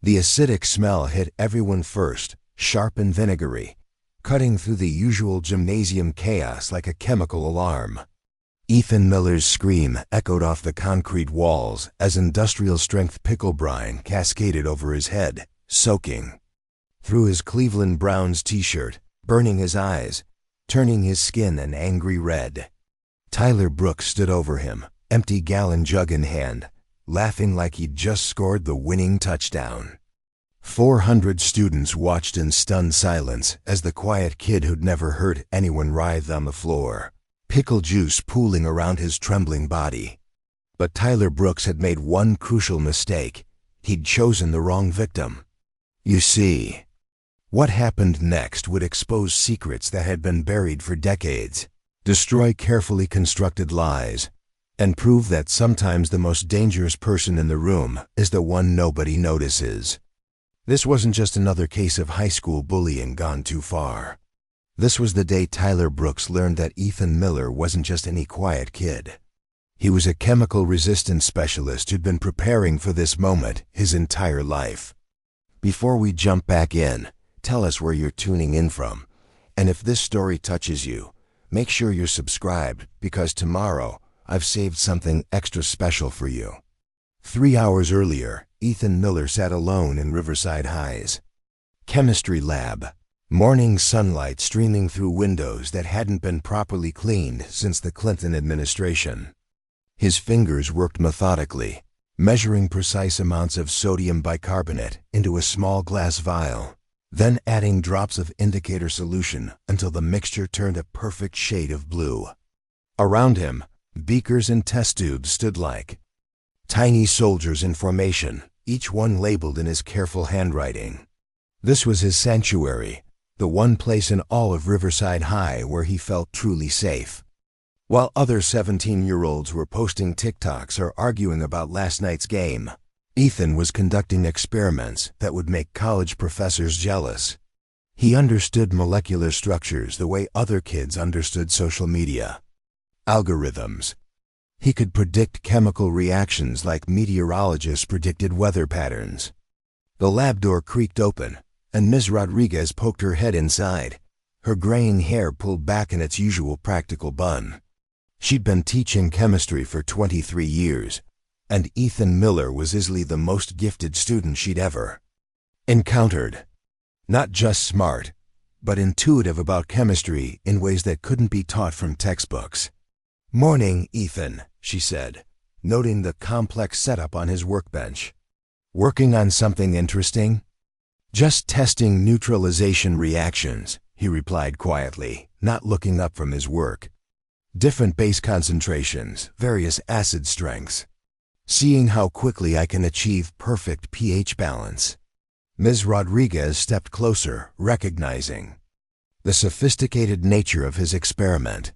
The acidic smell hit everyone first, sharp and vinegary, cutting through the usual gymnasium chaos like a chemical alarm. Ethan Miller's scream echoed off the concrete walls as industrial-strength pickle brine cascaded over his head, soaking through his Cleveland Browns t-shirt, burning his eyes, turning his skin an angry red. Tyler Brooks stood over him, empty gallon jug in hand, laughing like he'd just scored the winning touchdown. 400 students watched in stunned silence as the quiet kid who'd never heard anyone writhe on the floor, pickle juice pooling around his trembling body. But Tyler Brooks had made one crucial mistake. He'd chosen the wrong victim. You see, what happened next would expose secrets that had been buried for decades, destroy carefully constructed lies, and prove that sometimes the most dangerous person in the room is the one nobody notices. This wasn't just another case of high school bullying gone too far. This was the day Tyler Brooks learned that Ethan Miller wasn't just any quiet kid. He was a chemical resistance specialist who'd been preparing for this moment his entire life. Before we jump back in, tell us where you're tuning in from. And if this story touches you, make sure you're subscribed, because tomorrow I've saved something extra special for you. 3 hours earlier, Ethan Miller sat alone in Riverside High's chemistry lab, morning sunlight streaming through windows that hadn't been properly cleaned since the Clinton administration. His fingers worked methodically, measuring precise amounts of sodium bicarbonate into a small glass vial, then adding drops of indicator solution until the mixture turned a perfect shade of blue. Around him, beakers and test tubes stood like tiny soldiers in formation, each one labeled in his careful handwriting. This was his sanctuary, the one place in all of Riverside High where he felt truly safe. While other 17-year-olds were posting TikToks or arguing about last night's game, Ethan was conducting experiments that would make college professors jealous. He understood molecular structures the way other kids understood social media. Algorithms. He could predict chemical reactions like meteorologists predicted weather patterns. The lab door creaked open, and Ms. Rodriguez poked her head inside, her graying hair pulled back in its usual practical bun. She'd been teaching chemistry for 23 years, and Ethan Miller was easily the most gifted student she'd ever encountered. Not just smart, but intuitive about chemistry in ways that couldn't be taught from textbooks. "Morning, Ethan," she said, noting the complex setup on his workbench. "Working on something interesting?" "Just testing neutralization reactions," he replied quietly, not looking up from his work. "Different base concentrations, various acid strengths. Seeing how quickly I can achieve perfect pH balance." Ms. Rodriguez stepped closer, recognizing the sophisticated nature of his experiment.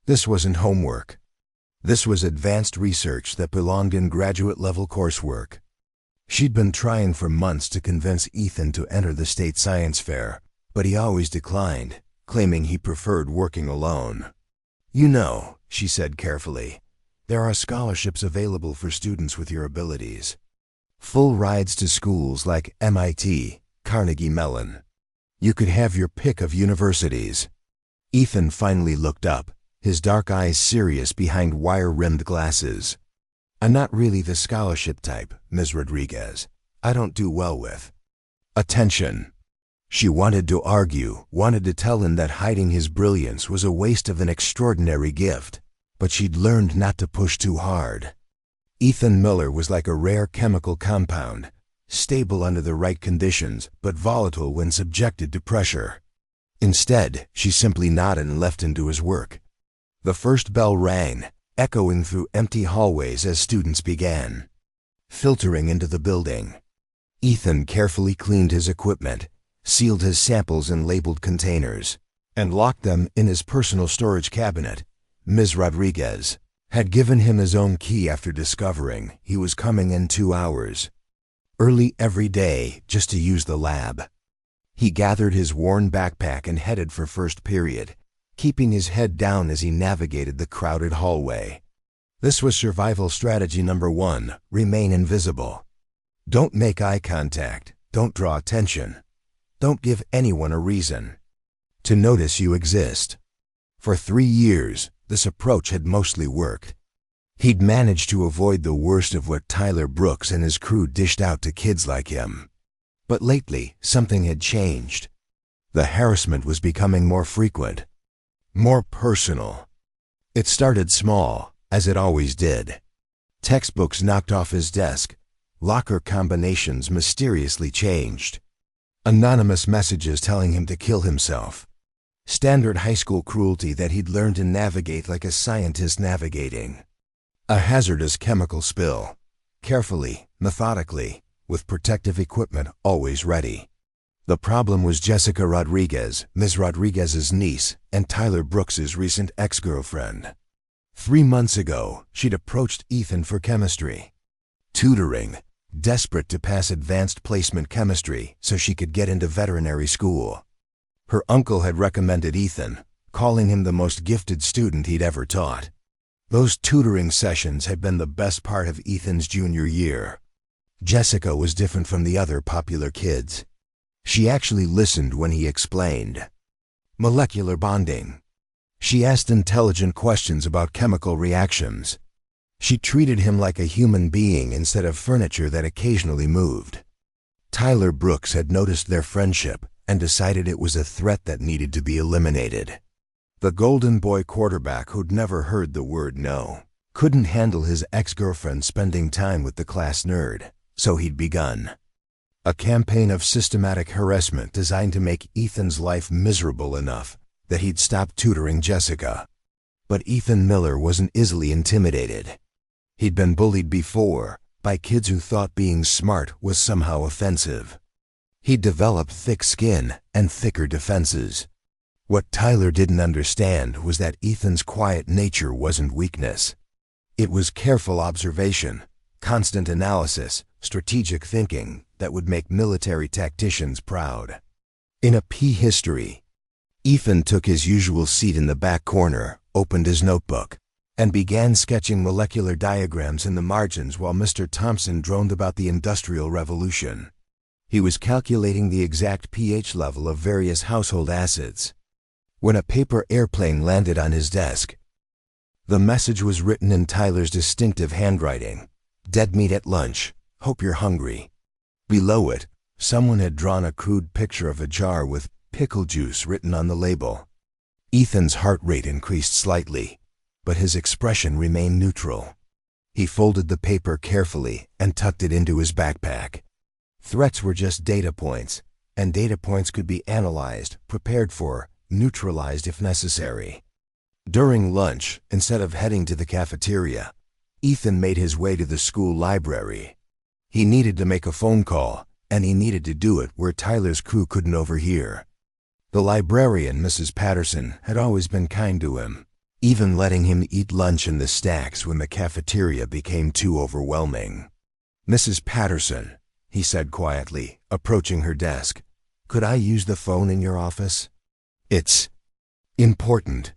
This wasn't homework. This was advanced research that belonged in graduate-level coursework. She'd been trying for months to convince Ethan to enter the state science fair, but he always declined, claiming he preferred working alone. "You know," she said carefully, "there are scholarships available for students with your abilities. Full rides to schools like MIT, Carnegie Mellon. You could have your pick of universities." Ethan finally looked up, his dark eyes serious behind wire-rimmed glasses. "I'm not really the scholarship type, Ms. Rodriguez. I don't do well with attention." She wanted to argue, wanted to tell him that hiding his brilliance was a waste of an extraordinary gift, but she'd learned not to push too hard. Ethan Miller was like a rare chemical compound, stable under the right conditions, but volatile when subjected to pressure. Instead, she simply nodded and left him to his work. The first bell rang, echoing through empty hallways as students began filtering into the building. Ethan carefully cleaned his equipment, sealed his samples in labeled containers, and locked them in his personal storage cabinet. Ms. Rodriguez had given him his own key after discovering he was coming in 2 hours early every day just to use the lab. He gathered his worn backpack and headed for first period, keeping his head down as he navigated the crowded hallway. This was survival strategy number 1, remain invisible. Don't make eye contact. Don't draw attention. Don't give anyone a reason to notice you exist. For 3 years, this approach had mostly worked. He'd managed to avoid the worst of what Tyler Brooks and his crew dished out to kids like him. But lately, something had changed. The harassment was becoming more frequent, more personal. It started small, as it always did. Textbooks knocked off his desk. Locker combinations mysteriously changed. Anonymous messages telling him to kill himself. Standard high school cruelty that he'd learned to navigate like a scientist navigating a hazardous chemical spill. Carefully, methodically, with protective equipment always ready. The problem was Jessica Rodriguez, Ms. Rodriguez's niece, and Tyler Brooks's recent ex-girlfriend. 3 months ago, she'd approached Ethan for chemistry tutoring, desperate to pass advanced placement chemistry so she could get into veterinary school. Her uncle had recommended Ethan, calling him the most gifted student he'd ever taught. Those tutoring sessions had been the best part of Ethan's junior year. Jessica was different from the other popular kids. She actually listened when he explained molecular bonding. She asked intelligent questions about chemical reactions. She treated him like a human being instead of furniture that occasionally moved. Tyler Brooks had noticed their friendship and decided it was a threat that needed to be eliminated. The golden boy quarterback who'd never heard the word no couldn't handle his ex-girlfriend spending time with the class nerd, so he'd begun a campaign of systematic harassment designed to make Ethan's life miserable enough that he'd stop tutoring Jessica. But Ethan Miller wasn't easily intimidated. He'd been bullied before by kids who thought being smart was somehow offensive. He'd developed thick skin and thicker defenses. What Tyler didn't understand was that Ethan's quiet nature wasn't weakness. It was careful observation, constant analysis, strategic thinking that would make military tacticians proud. In a P history, Ethan took his usual seat in the back corner, opened his notebook, and began sketching molecular diagrams in the margins while Mr. Thompson droned about the Industrial Revolution. He was calculating the exact pH level of various household acids. When a paper airplane landed on his desk, the message was written in Tyler's distinctive handwriting. Dead meat at lunch. Hope you're hungry. Below it, someone had drawn a crude picture of a jar with pickle juice written on the label. Ethan's heart rate increased slightly, but his expression remained neutral. He folded the paper carefully and tucked it into his backpack. Threats were just data points, and data points could be analyzed, prepared for, neutralized if necessary. During lunch, instead of heading to the cafeteria, Ethan made his way to the school library. He needed to make a phone call, and he needed to do it where Tyler's crew couldn't overhear. The librarian, Mrs. Patterson, had always been kind to him, even letting him eat lunch in the stacks when the cafeteria became too overwhelming. "Mrs. Patterson," he said quietly, approaching her desk, "could I use the phone in your office? It's important."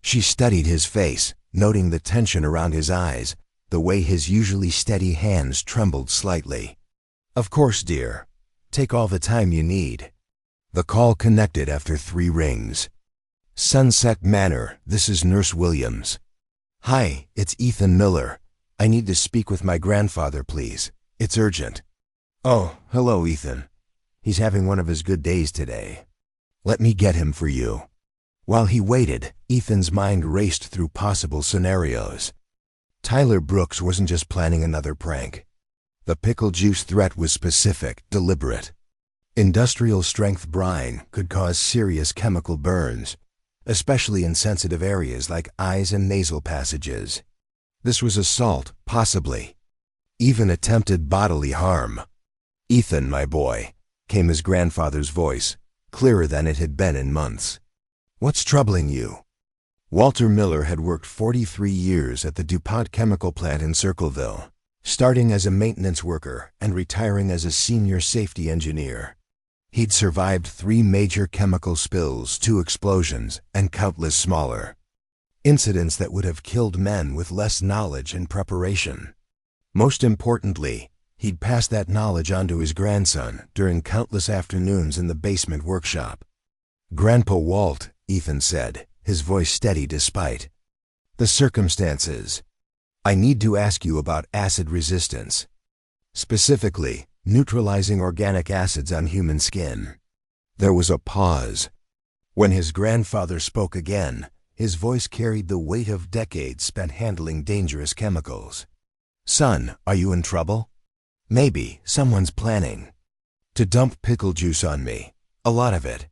She studied his face, noting the tension around his eyes, the way his usually steady hands trembled slightly. "Of course, dear. Take all the time you need." The call connected after 3 rings. "Sunset Manor, this is Nurse Williams." "Hi, it's Ethan Miller. I need to speak with my grandfather, please. It's urgent." "Oh, hello, Ethan. He's having one of his good days today. Let me get him for you." While he waited, Ethan's mind raced through possible scenarios. Tyler Brooks wasn't just planning another prank. The pickle juice threat was specific, deliberate. Industrial-strength brine could cause serious chemical burns, especially in sensitive areas like eyes and nasal passages. This was assault, possibly even attempted bodily harm. "Ethan, my boy," came his grandfather's voice, clearer than it had been in months. "What's troubling you?" Walter Miller had worked 43 years at the DuPont chemical plant in Circleville, starting as a maintenance worker and retiring as a senior safety engineer. He'd survived 3 major chemical spills, 2 explosions, and countless smaller incidents that would have killed men with less knowledge and preparation. Most importantly, He'd passed that knowledge on to his grandson during countless afternoons in the basement workshop. "Grandpa Walt," Ethan said, his voice steady despite the circumstances. "I need to ask you about acid resistance. Specifically, neutralizing organic acids on human skin." There was a pause. When his grandfather spoke again, his voice carried the weight of decades spent handling dangerous chemicals. "Son, are you in trouble? Maybe someone's planning to dump pickle juice on me. A lot of it.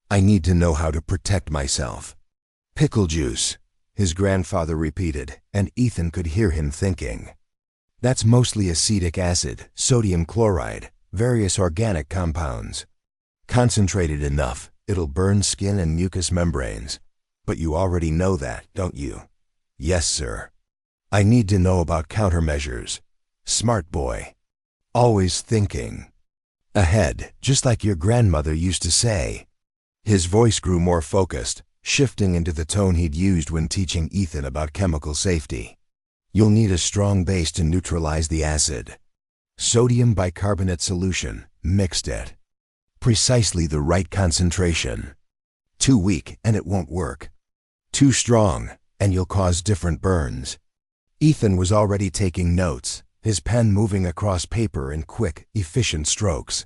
I need to know how to protect myself." "Pickle juice," his grandfather repeated, and Ethan could hear him thinking. "That's mostly acetic acid, sodium chloride, various organic compounds. Concentrated enough, it'll burn skin and mucous membranes. But you already know that, don't you?" "Yes, sir." "I need to know about countermeasures." Smart boy. Always thinking ahead, just like your grandmother used to say. His voice grew more focused, shifting into the tone he'd used when teaching Ethan about chemical safety. "You'll need a strong base to neutralize the acid. Sodium bicarbonate solution, mixed it. Precisely the right concentration. Too weak and it won't work. Too strong and you'll cause different burns." Ethan was already taking notes, his pen moving across paper in quick, efficient strokes.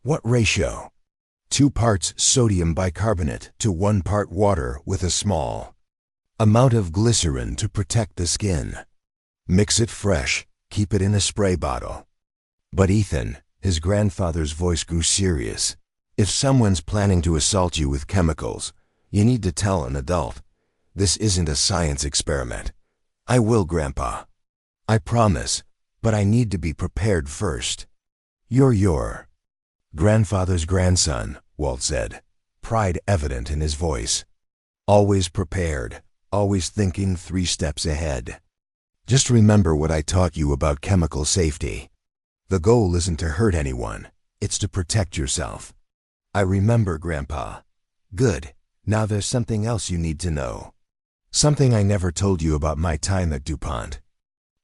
"What ratio?" 2 parts sodium bicarbonate to 1 part water with a small amount of glycerin to protect the skin. Mix it fresh, keep it in a spray bottle." "But Ethan," his grandfather's voice grew serious, "if someone's planning to assault you with chemicals, you need to tell an adult. This isn't a science experiment." "I will, Grandpa. I promise, but I need to be prepared first." "You're your grandfather's grandson," Walt said, pride evident in his voice. "Always prepared, always thinking 3 steps ahead. Just remember what I taught you about chemical safety. The goal isn't to hurt anyone, it's to protect yourself." "I remember, Grandpa." "Good. Now there's something else you need to know. Something I never told you about my time at DuPont."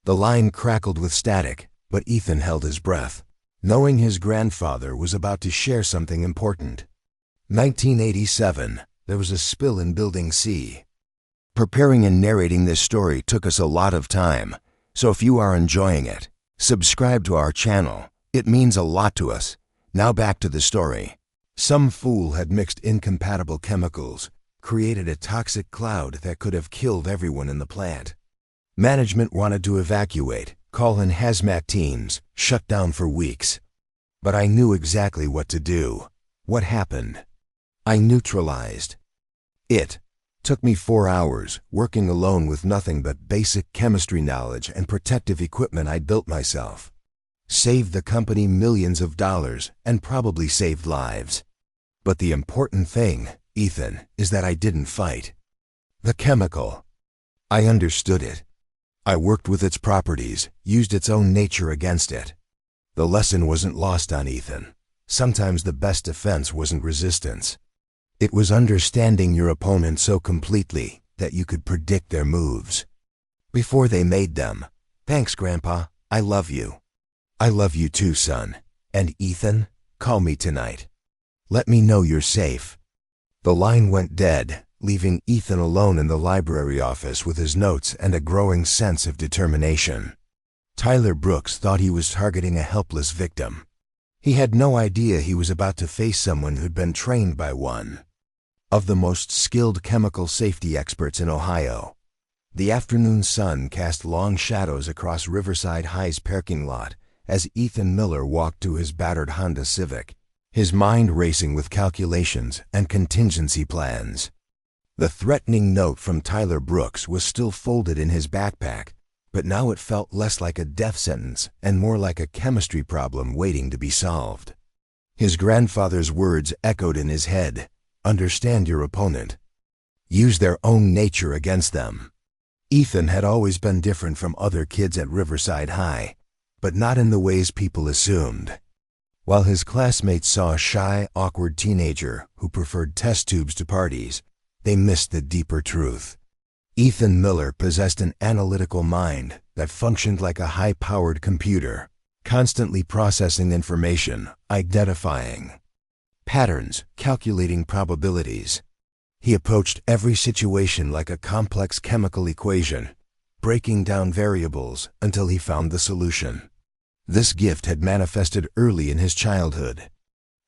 The line crackled with static, but Ethan held his breath, knowing his grandfather was about to share something important. 1987, there was a spill in Building C. Preparing and narrating this story took us a lot of time, so if you are enjoying it, subscribe to our channel. It means a lot to us. Now back to the story. Some fool had mixed incompatible chemicals, created a toxic cloud that could have killed everyone in the plant. Management wanted to evacuate, call in hazmat teams, shut down for weeks. But I knew exactly what to do. What happened? I neutralized it. Took me 4 hours, working alone with nothing but basic chemistry knowledge and protective equipment I'd built myself. Saved the company millions of dollars and probably saved lives. But the important thing, Ethan, is that I didn't fight the chemical. I understood it. I worked with its properties, used its own nature against it. The lesson wasn't lost on Ethan. Sometimes the best defense wasn't resistance. It was understanding your opponent so completely that you could predict their moves before they made them. "Thanks, Grandpa. I love you." "I love you too, son. And Ethan, call me tonight. Let me know you're safe." The line went dead, leaving Ethan alone in the library office with his notes and a growing sense of determination. Tyler Brooks thought he was targeting a helpless victim. He had no idea he was about to face someone who'd been trained by one of the most skilled chemical safety experts in Ohio. The afternoon sun cast long shadows across Riverside High's parking lot as Ethan Miller walked to his battered Honda Civic, his mind racing with calculations and contingency plans. The threatening note from Tyler Brooks was still folded in his backpack, but now it felt less like a death sentence and more like a chemistry problem waiting to be solved. His grandfather's words echoed in his head. Understand your opponent. Use their own nature against them. Ethan had always been different from other kids at Riverside High, but not in the ways people assumed. While his classmates saw a shy, awkward teenager who preferred test tubes to parties, they missed the deeper truth. Ethan Miller possessed an analytical mind that functioned like a high-powered computer. constantly processing information, identifying patterns, calculating probabilities. He approached every situation like a complex chemical equation, breaking down variables until he found the solution. This gift had manifested early in his childhood.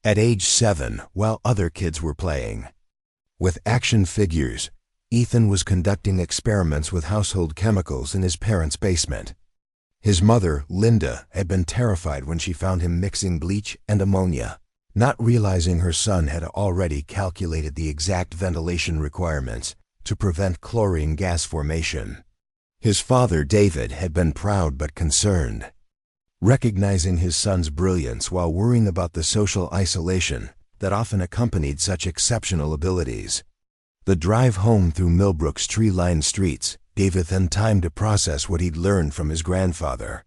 At age 7, while other kids were playing with action figures, Ethan was conducting experiments with household chemicals in his parents' basement. His mother, Linda, had been terrified when she found him mixing bleach and ammonia, not realizing her son had already calculated the exact ventilation requirements to prevent chlorine gas formation. His father, David, had been proud but concerned, recognizing his son's brilliance while worrying about the social isolation that often accompanied such exceptional abilities. The drive home through Millbrook's tree-lined streets gave Ethan time to process what he'd learned from his grandfather.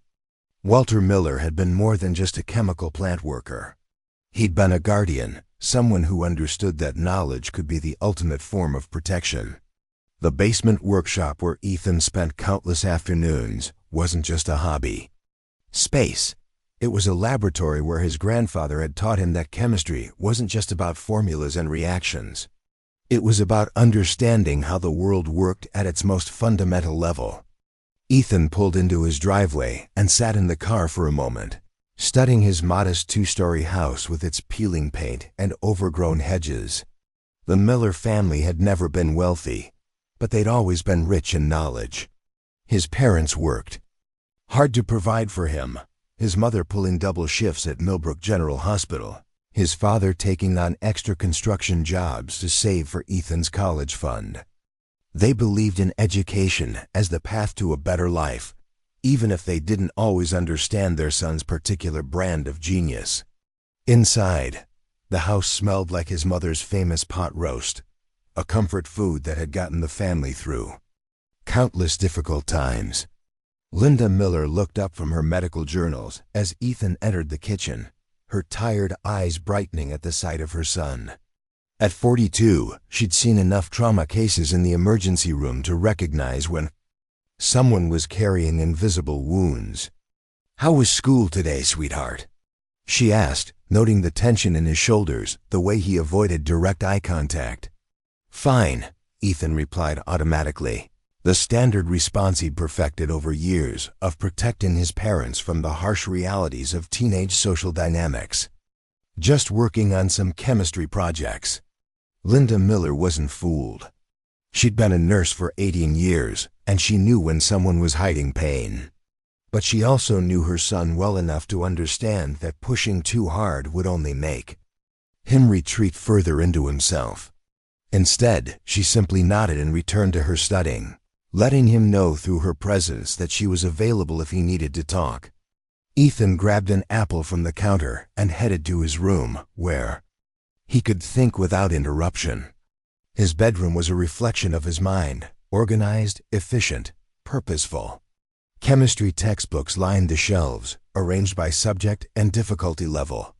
Walter Miller had been more than just a chemical plant worker. He'd been a guardian, someone who understood that knowledge could be the ultimate form of protection. The basement workshop where Ethan spent countless afternoons wasn't just a hobby. Space. It was a laboratory where his grandfather had taught him that chemistry wasn't just about formulas and reactions. It was about understanding how the world worked at its most fundamental level. Ethan pulled into his driveway and sat in the car for a moment, studying his modest 2-story house with its peeling paint and overgrown hedges. The Miller family had never been wealthy, but they'd always been rich in knowledge. His parents worked hard to provide for him, his mother pulling double shifts at Millbrook General Hospital, his father taking on extra construction jobs to save for Ethan's college fund. They believed in education as the path to a better life, even if they didn't always understand their son's particular brand of genius. Inside, the house smelled like his mother's famous pot roast, a comfort food that had gotten the family through countless difficult times. Linda Miller looked up from her medical journals as Ethan entered the kitchen, her tired eyes brightening at the sight of her son. At 42, she'd seen enough trauma cases in the emergency room to recognize when someone was carrying invisible wounds. "How was school today, sweetheart?" she asked, noting the tension in his shoulders, the way he avoided direct eye contact. "Fine," Ethan replied automatically, the standard response he'd perfected over years of protecting his parents from the harsh realities of teenage social dynamics. "Just working on some chemistry projects." Linda Miller wasn't fooled. She'd been a nurse for 18 years, and she knew when someone was hiding pain. But she also knew her son well enough to understand that pushing too hard would only make him retreat further into himself. Instead, she simply nodded and returned to her studying, letting him know through her presence that she was available if he needed to talk. Ethan grabbed an apple from the counter and headed to his room, where he could think without interruption. His bedroom was a reflection of his mind, organized, efficient, purposeful. Chemistry textbooks lined the shelves, arranged by subject and difficulty level.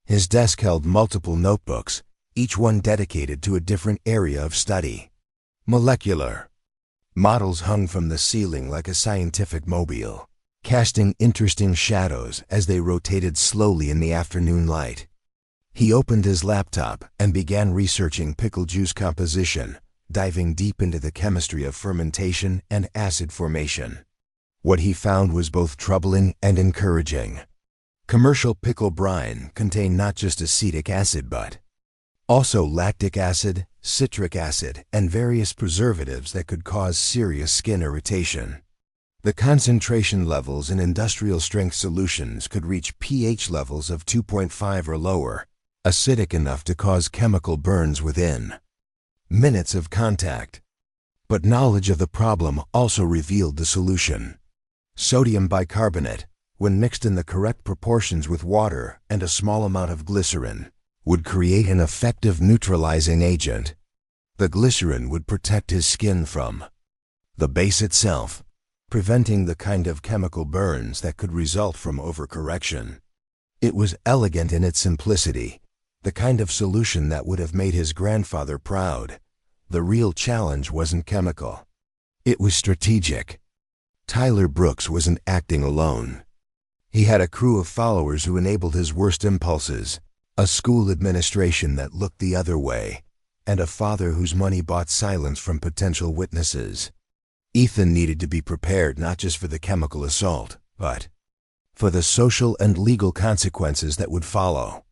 His desk held multiple notebooks, each one dedicated to a different area of study. Molecular models hung from the ceiling like a scientific mobile, casting interesting shadows as they rotated slowly in the afternoon light. He opened his laptop and began researching pickle juice composition, diving deep into the chemistry of fermentation and acid formation. What he found was both troubling and encouraging. Commercial pickle brine contained not just acetic acid but also lactic acid, citric acid, and various preservatives that could cause serious skin irritation. The concentration levels in industrial-strength solutions could reach pH levels of 2.5 or lower, acidic enough to cause chemical burns within minutes of contact. But knowledge of the problem also revealed the solution. Sodium bicarbonate, when mixed in the correct proportions with water and a small amount of glycerin, would create an effective neutralizing agent. The glycerin would protect his skin from the base itself, preventing the kind of chemical burns that could result from overcorrection. It was elegant in its simplicity, the kind of solution that would have made his grandfather proud. The real challenge wasn't chemical. It was strategic. Tyler Brooks wasn't acting alone. He had a crew of followers who enabled his worst impulses, a school administration that looked the other way, and a father whose money bought silence from potential witnesses. Ethan needed to be prepared not just for the chemical assault, but for the social and legal consequences that would follow.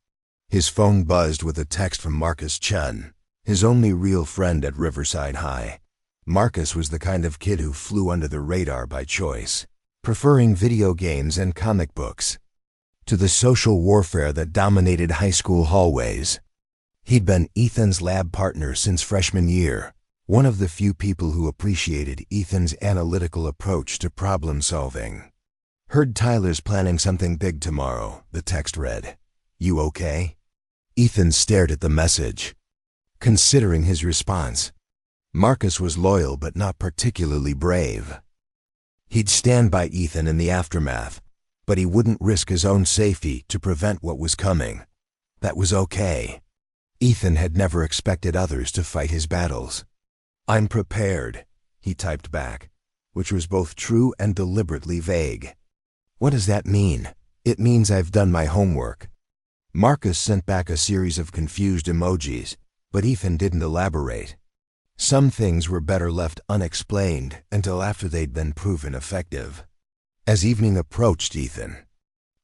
His phone buzzed with a text from Marcus Chun, his only real friend at Riverside High. Marcus was the kind of kid who flew under the radar by choice, preferring video games and comic books to the social warfare that dominated high school hallways. He'd been Ethan's lab partner since freshman year, one of the few people who appreciated Ethan's analytical approach to problem solving. "Heard Tyler's planning something big tomorrow," the text read. "You okay?" Ethan stared at the message, considering his response. Marcus was loyal but not particularly brave. He'd stand by Ethan in the aftermath, but he wouldn't risk his own safety to prevent what was coming. That was okay. Ethan had never expected others to fight his battles. "I'm prepared," he typed back, which was both true and deliberately vague. "What does that mean?" "It means I've done my homework." Marcus sent back a series of confused emojis, but Ethan didn't elaborate. Some things were better left unexplained until after they'd been proven effective. As evening approached, Ethan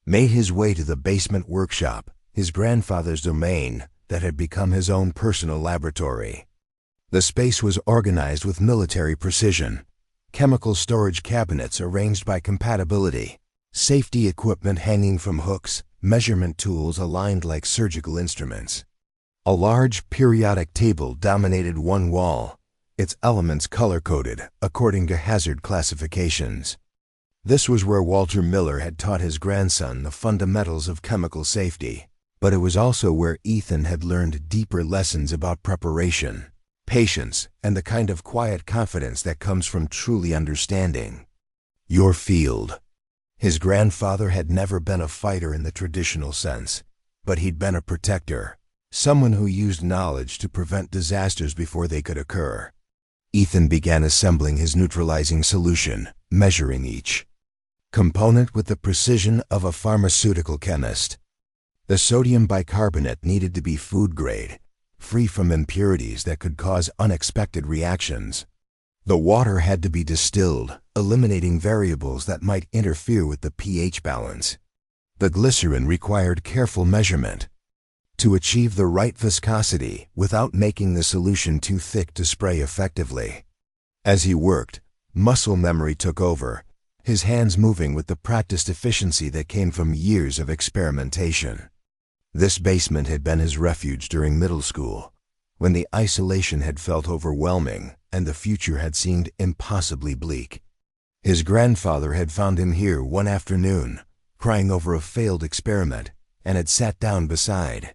made his way to the basement workshop, his grandfather's domain that had become his own personal laboratory. The space was organized with military precision, chemical storage cabinets arranged by compatibility, safety equipment hanging from hooks, measurement tools aligned like surgical instruments. A large periodic table dominated one wall, its elements color-coded according to hazard classifications. This was where Walter Miller had taught his grandson the fundamentals of chemical safety, but it was also where Ethan had learned deeper lessons about preparation, patience, and the kind of quiet confidence that comes from truly understanding your field. His grandfather had never been a fighter in the traditional sense, but he'd been a protector, someone who used knowledge to prevent disasters before they could occur. Ethan began assembling his neutralizing solution, measuring each component with the precision of a pharmaceutical chemist. The sodium bicarbonate needed to be food grade, free from impurities that could cause unexpected reactions. The water had to be distilled, eliminating variables that might interfere with the pH balance. The glycerin required careful measurement to achieve the right viscosity without making the solution too thick to spray effectively. As he worked, muscle memory took over, his hands moving with the practiced efficiency that came from years of experimentation. This basement had been his refuge during middle school, when the isolation had felt overwhelming and the future had seemed impossibly bleak. His grandfather had found him here one afternoon, crying over a failed experiment, and had sat down beside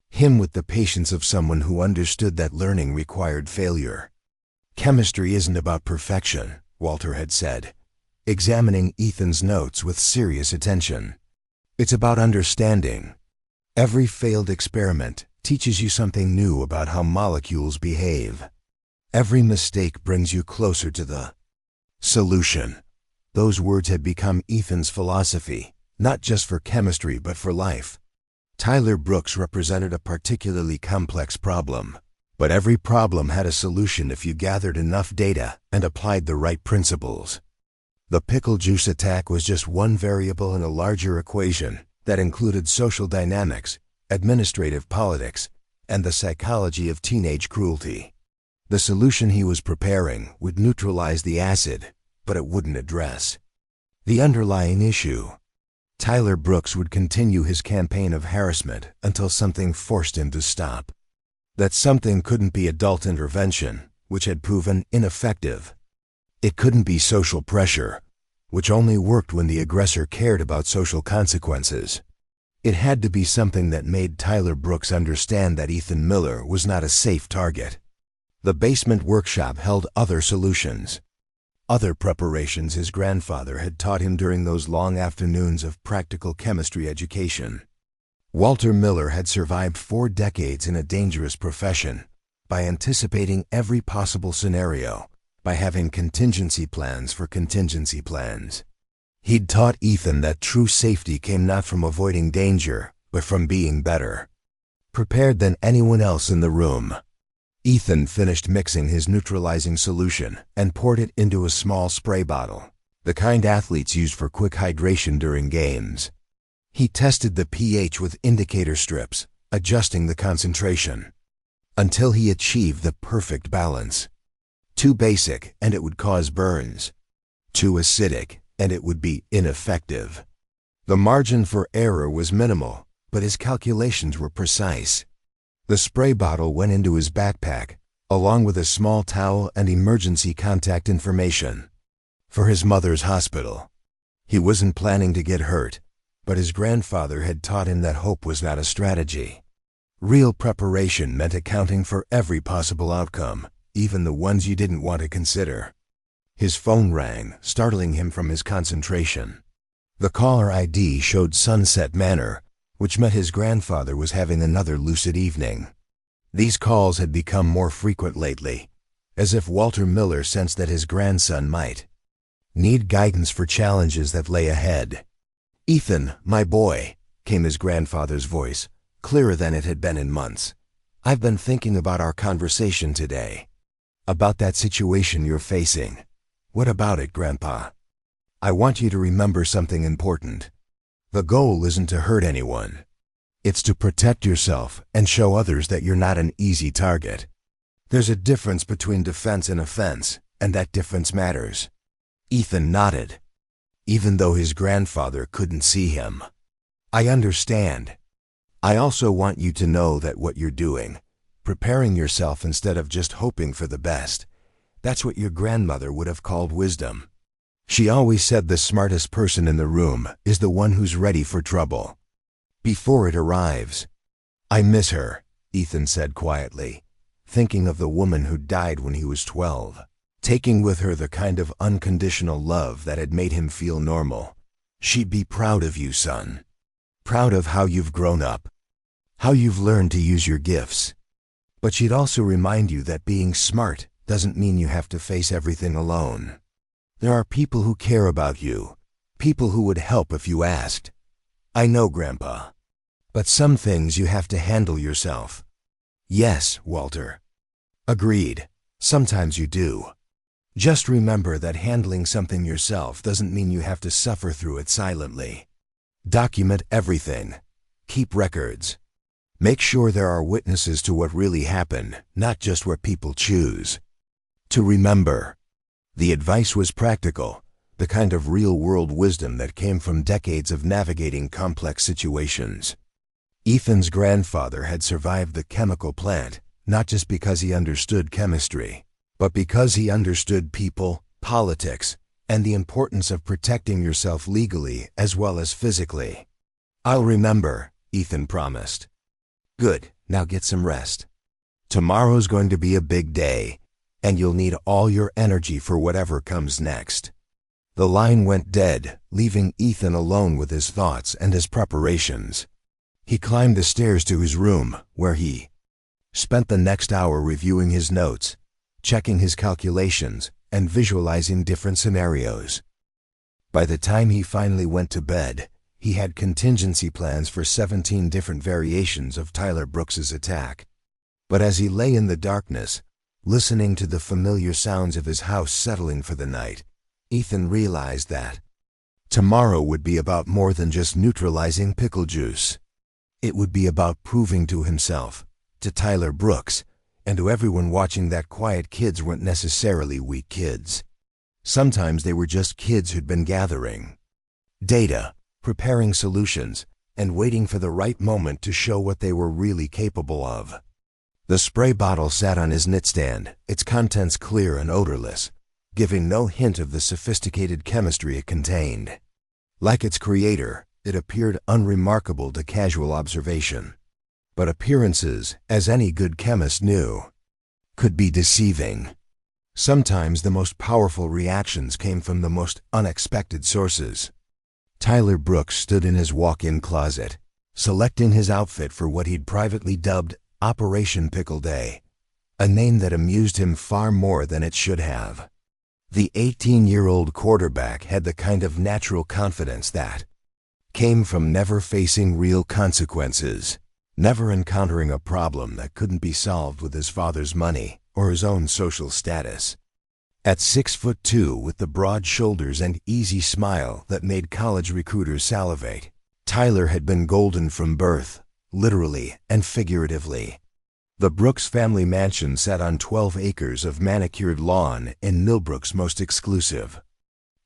him with the patience of someone who understood that learning required failure. "Chemistry isn't about perfection," Walter had said, examining Ethan's notes with serious attention. "It's about understanding. Every failed experiment teaches you something new about how molecules behave. Every mistake brings you closer to the solution." Those words had become Ethan's philosophy, not just for chemistry but for life. Tyler Brooks represented a particularly complex problem, but every problem had a solution if you gathered enough data and applied the right principles. The pickle juice attack was just one variable in a larger equation that included social dynamics, administrative politics, and the psychology of teenage cruelty. The solution he was preparing would neutralize the acid, but it wouldn't address the underlying issue. Tyler Brooks would continue his campaign of harassment until something forced him to stop. That something couldn't be adult intervention, which had proven ineffective. It couldn't be social pressure, which only worked when the aggressor cared about social consequences. It had to be something that made Tyler Brooks understand that Ethan Miller was not a safe target. The basement workshop held other solutions, other preparations his grandfather had taught him during those long afternoons of practical chemistry education. Walter Miller had survived 4 decades in a dangerous profession by anticipating every possible scenario, by having contingency plans for contingency plans. He'd taught Ethan that true safety came not from avoiding danger, but from being better prepared than anyone else in the room. Ethan finished mixing his neutralizing solution and poured it into a small spray bottle, the kind athletes use for quick hydration during games. He tested the pH with indicator strips, adjusting the concentration until he achieved the perfect balance. Too basic and it would cause burns. Too acidic and it would be ineffective. The margin for error was minimal, but his calculations were precise. The spray bottle went into his backpack, along with a small towel and emergency contact information for his mother's hospital. He wasn't planning to get hurt, but his grandfather had taught him that hope was not a strategy. Real preparation meant accounting for every possible outcome, even the ones you didn't want to consider. His phone rang, startling him from his concentration. The caller ID showed Sunset Manor, which meant his grandfather was having another lucid evening. These calls had become more frequent lately, as if Walter Miller sensed that his grandson might need guidance for challenges that lay ahead. "Ethan, my boy," came his grandfather's voice, clearer than it had been in months. "I've been thinking about our conversation today. About that situation you're facing." "What about it, Grandpa?" "I want you to remember something important. The goal isn't to hurt anyone. It's to protect yourself and show others that you're not an easy target. There's a difference between defense and offense, and that difference matters." Ethan nodded, even though his grandfather couldn't see him. "I understand. I also want you to know that what you're doing, preparing yourself instead of just hoping for the best, that's what your grandmother would have called wisdom. She always said the smartest person in the room is the one who's ready for trouble before it arrives." "I miss her," Ethan said quietly, thinking of the woman who died when he was 12, taking with her the kind of unconditional love that had made him feel normal. "She'd be proud of you, son. Proud of how you've grown up, how you've learned to use your gifts. But she'd also remind you that being smart doesn't mean you have to face everything alone. There are people who care about you, people who would help if you asked." "I know, Grandpa. But some things you have to handle yourself." "Yes, Walter. Agreed. Sometimes you do. Just remember that handling something yourself doesn't mean you have to suffer through it silently. Document everything. Keep records. Make sure there are witnesses to what really happened, not just what people choose to remember." The advice was practical, the kind of real-world wisdom that came from decades of navigating complex situations. Ethan's grandfather had survived the chemical plant, not just because he understood chemistry, but because he understood people, politics, and the importance of protecting yourself legally as well as physically. "I'll remember," Ethan promised. "Good, now get some rest. Tomorrow's going to be a big day, and you'll need all your energy for whatever comes next." The line went dead, leaving Ethan alone with his thoughts and his preparations. He climbed the stairs to his room, where he spent the next hour reviewing his notes, checking his calculations, and visualizing different scenarios. By the time he finally went to bed, he had contingency plans for 17 different variations of Tyler Brooks's attack. But as he lay in the darkness, listening to the familiar sounds of his house settling for the night, Ethan realized that tomorrow would be about more than just neutralizing pickle juice. It would be about proving to himself, to Tyler Brooks, and to everyone watching that quiet kids weren't necessarily weak kids. Sometimes they were just kids who'd been gathering data, preparing solutions, and waiting for the right moment to show what they were really capable of. The spray bottle sat on his nightstand, its contents clear and odorless, giving no hint of the sophisticated chemistry it contained. Like its creator, it appeared unremarkable to casual observation. But appearances, as any good chemist knew, could be deceiving. Sometimes the most powerful reactions came from the most unexpected sources. Tyler Brooks stood in his walk-in closet, selecting his outfit for what he'd privately dubbed Operation Pickle Day, a name that amused him far more than it should have. The 18-year-old quarterback had the kind of natural confidence that came from never facing real consequences, never encountering a problem that couldn't be solved with his father's money or his own social status. At 6'2", with the broad shoulders and easy smile that made college recruiters salivate, Tyler had been golden from birth, literally and figuratively. The Brooks family mansion sat on 12 acres of manicured lawn in Millbrook's most exclusive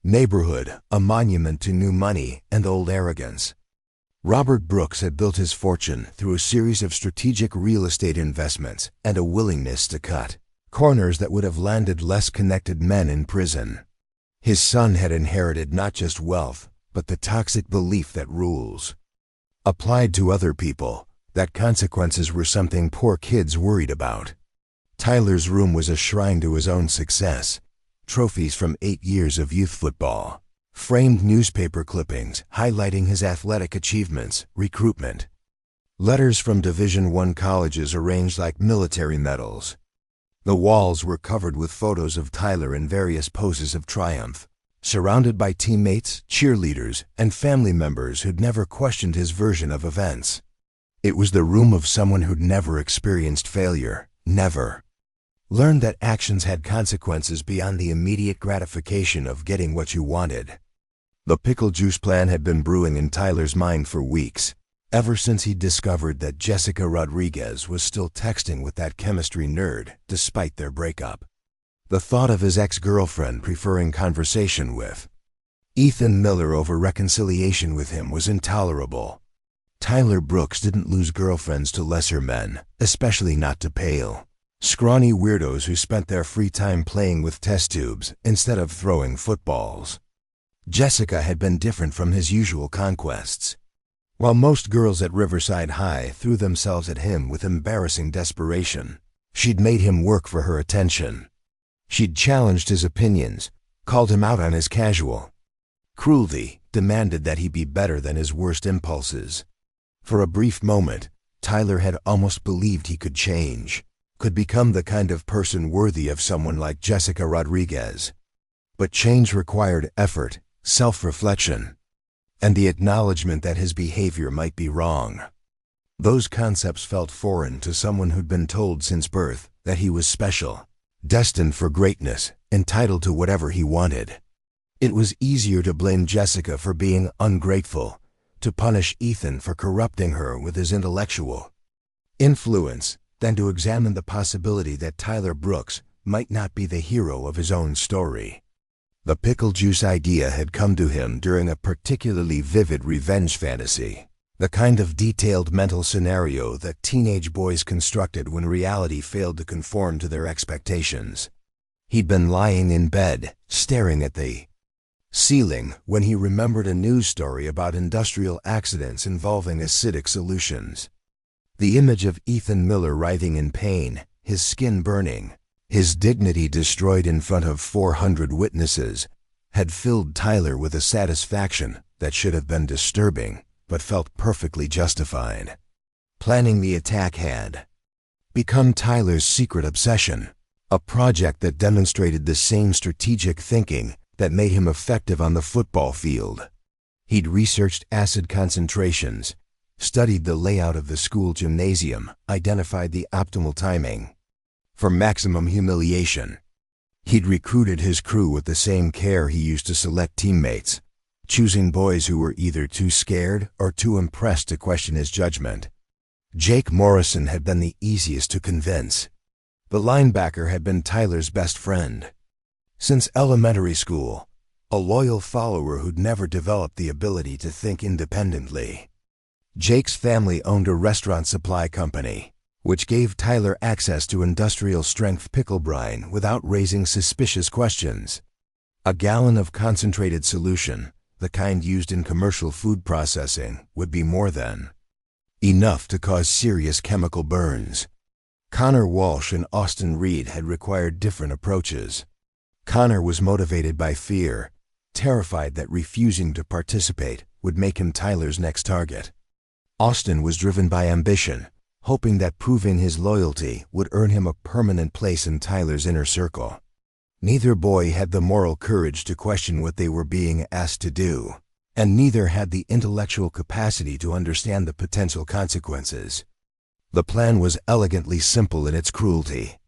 neighborhood, a monument to new money and old arrogance. Robert Brooks had built his fortune through a series of strategic real estate investments and a willingness to cut corners that would have landed less connected men in prison. His son had inherited not just wealth, but the toxic belief that rules applied to other people, that consequences were something poor kids worried about. Tyler's room was a shrine to his own success. Trophies from 8 years of youth football, framed newspaper clippings highlighting his athletic achievements, recruitment, letters from Division I colleges arranged like military medals. The walls were covered with photos of Tyler in various poses of triumph, surrounded by teammates, cheerleaders, and family members who'd never questioned his version of events. It was the room of someone who'd never experienced failure, never learned that actions had consequences beyond the immediate gratification of getting what you wanted. The pickle juice plan had been brewing in Tyler's mind for weeks, ever since he discovered that Jessica Rodriguez was still texting with that chemistry nerd despite their breakup. The thought of his ex-girlfriend preferring conversation with Ethan Miller over reconciliation with him was intolerable. Tyler Brooks didn't lose girlfriends to lesser men, especially not to pale, scrawny weirdos who spent their free time playing with test tubes instead of throwing footballs. Jessica had been different from his usual conquests. While most girls at Riverside High threw themselves at him with embarrassing desperation, she'd made him work for her attention. She'd challenged his opinions, called him out on his casual cruelty, demanded that he be better than his worst impulses. For a brief moment, Tyler had almost believed he could change, could become the kind of person worthy of someone like Jessica Rodriguez. But change required effort, self-reflection, and the acknowledgement that his behavior might be wrong. Those concepts felt foreign to someone who'd been told since birth that he was special, destined for greatness, entitled to whatever he wanted. It was easier to blame Jessica for being ungrateful, to punish Ethan for corrupting her with his intellectual influence, than to examine the possibility that Tyler Brooks might not be the hero of his own story. The pickle juice idea had come to him during a particularly vivid revenge fantasy, the kind of detailed mental scenario that teenage boys constructed when reality failed to conform to their expectations. He'd been lying in bed, staring at the ceiling, when he remembered a news story about industrial accidents involving acidic solutions. The image of Ethan Miller writhing in pain, his skin burning, his dignity destroyed in front of 400 witnesses, had filled Tyler with a satisfaction that should have been disturbing, but felt perfectly justified. Planning the attack had become Tyler's secret obsession, a project that demonstrated the same strategic thinking that made him effective on the football field. He'd researched acid concentrations, studied the layout of the school gymnasium, identified the optimal timing for maximum humiliation. He'd recruited his crew with the same care he used to select teammates, choosing boys who were either too scared or too impressed to question his judgment. Jake Morrison had been the easiest to convince. The linebacker had been Tyler's best friend since elementary school, a loyal follower who'd never developed the ability to think independently. Jake's family owned a restaurant supply company, which gave Tyler access to industrial-strength pickle brine without raising suspicious questions. A gallon of concentrated solution, the kind used in commercial food processing, would be more than enough to cause serious chemical burns. Connor Walsh and Austin Reed had required different approaches. Connor was motivated by fear, terrified that refusing to participate would make him Tyler's next target. Austin was driven by ambition, hoping that proving his loyalty would earn him a permanent place in Tyler's inner circle. Neither boy had the moral courage to question what they were being asked to do, and neither had the intellectual capacity to understand the potential consequences. The plan was elegantly simple in its cruelty.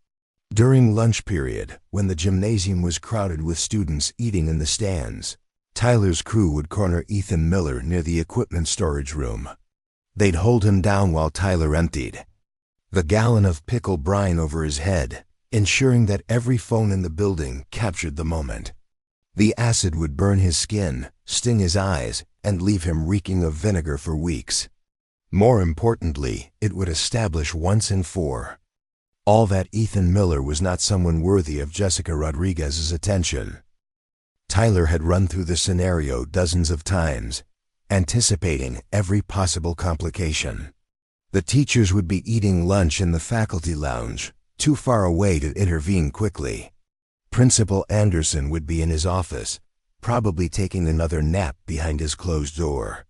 During lunch period, when the gymnasium was crowded with students eating in the stands, Tyler's crew would corner Ethan Miller near the equipment storage room. They'd hold him down while Tyler emptied the gallon of pickle brine over his head, ensuring that every phone in the building captured the moment. The acid would burn his skin, sting his eyes, and leave him reeking of vinegar for weeks. More importantly, it would establish once and for all that Ethan Miller was not someone worthy of Jessica Rodriguez's attention. Tyler had run through the scenario dozens of times, anticipating every possible complication. The teachers would be eating lunch in the faculty lounge, too far away to intervene quickly. Principal Anderson would be in his office, probably taking another nap behind his closed door.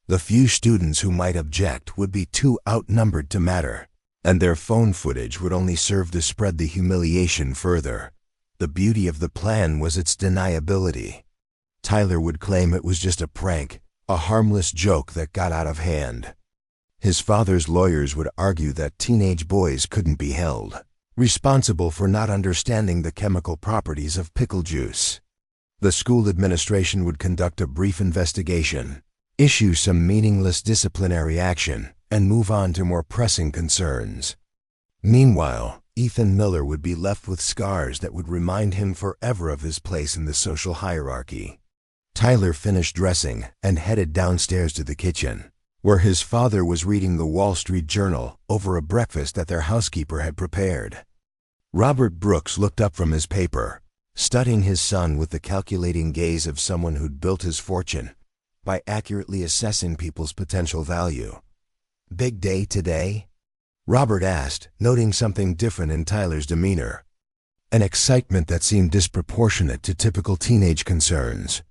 The few students who might object would be too outnumbered to matter, and their phone footage would only serve to spread the humiliation further. The beauty of the plan was its deniability. Tyler would claim it was just a prank, a harmless joke that got out of hand. His father's lawyers would argue that teenage boys couldn't be held responsible for not understanding the chemical properties of pickle juice. The school administration would conduct a brief investigation, issue some meaningless disciplinary action, and move on to more pressing concerns. Meanwhile, Ethan Miller would be left with scars that would remind him forever of his place in the social hierarchy. Tyler finished dressing and headed downstairs to the kitchen, where his father was reading the Wall Street Journal over a breakfast that their housekeeper had prepared. Robert Brooks looked up from his paper, studying his son with the calculating gaze of someone who'd built his fortune by accurately assessing people's potential value. "Big day today?" Robert asked, noting something different in Tyler's demeanor. An excitement that seemed disproportionate to typical teenage concerns.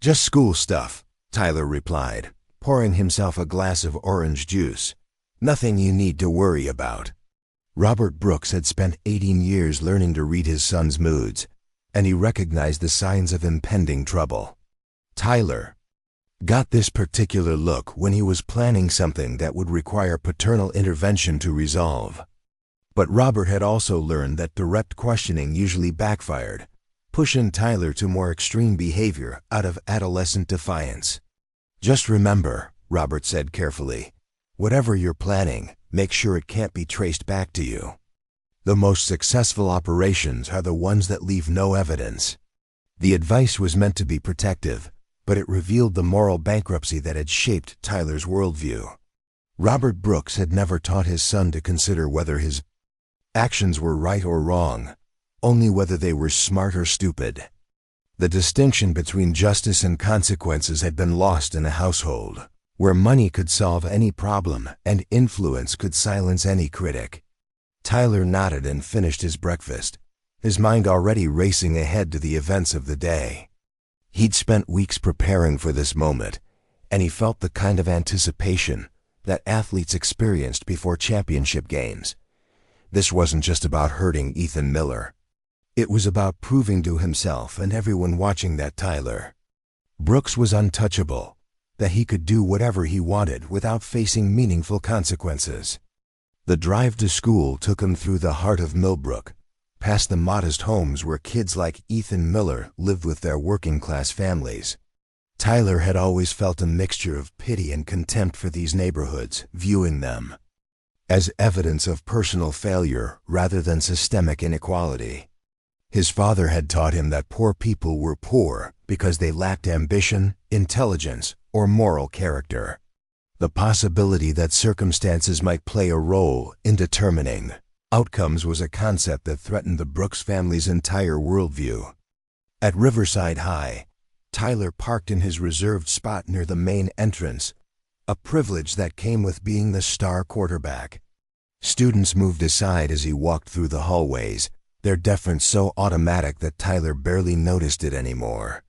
"Just school stuff," Tyler replied, pouring himself a glass of orange juice. "Nothing you need to worry about." Robert Brooks had spent 18 years learning to read his son's moods, and he recognized the signs of impending trouble. Tyler got this particular look when he was planning something that would require paternal intervention to resolve. But Robert had also learned that direct questioning usually backfired, pushing Tyler to more extreme behavior out of adolescent defiance. "Just remember," Robert said carefully, "whatever you're planning, make sure it can't be traced back to you. The most successful operations are the ones that leave no evidence." The advice was meant to be protective, but it revealed the moral bankruptcy that had shaped Tyler's worldview. Robert Brooks had never taught his son to consider whether his actions were right or wrong, only whether they were smart or stupid. The distinction between justice and consequences had been lost in a household where money could solve any problem and influence could silence any critic. Tyler nodded and finished his breakfast, his mind already racing ahead to the events of the day. He'd spent weeks preparing for this moment, and he felt the kind of anticipation that athletes experienced before championship games. This wasn't just about hurting Ethan Miller. It was about proving to himself and everyone watching that Tyler Brooks was untouchable, that he could do whatever he wanted without facing meaningful consequences. The drive to school took him through the heart of Millbrook, past the modest homes where kids like Ethan Miller lived with their working-class families. Tyler had always felt a mixture of pity and contempt for these neighborhoods, viewing them as evidence of personal failure rather than systemic inequality. His father had taught him that poor people were poor because they lacked ambition, intelligence, or moral character. The possibility that circumstances might play a role in determining outcomes was a concept that threatened the Brooks family's entire worldview. At Riverside High, Tyler parked in his reserved spot near the main entrance, a privilege that came with being the star quarterback. Students moved aside as he walked through the hallways, their deference so automatic that Tyler barely noticed it anymore.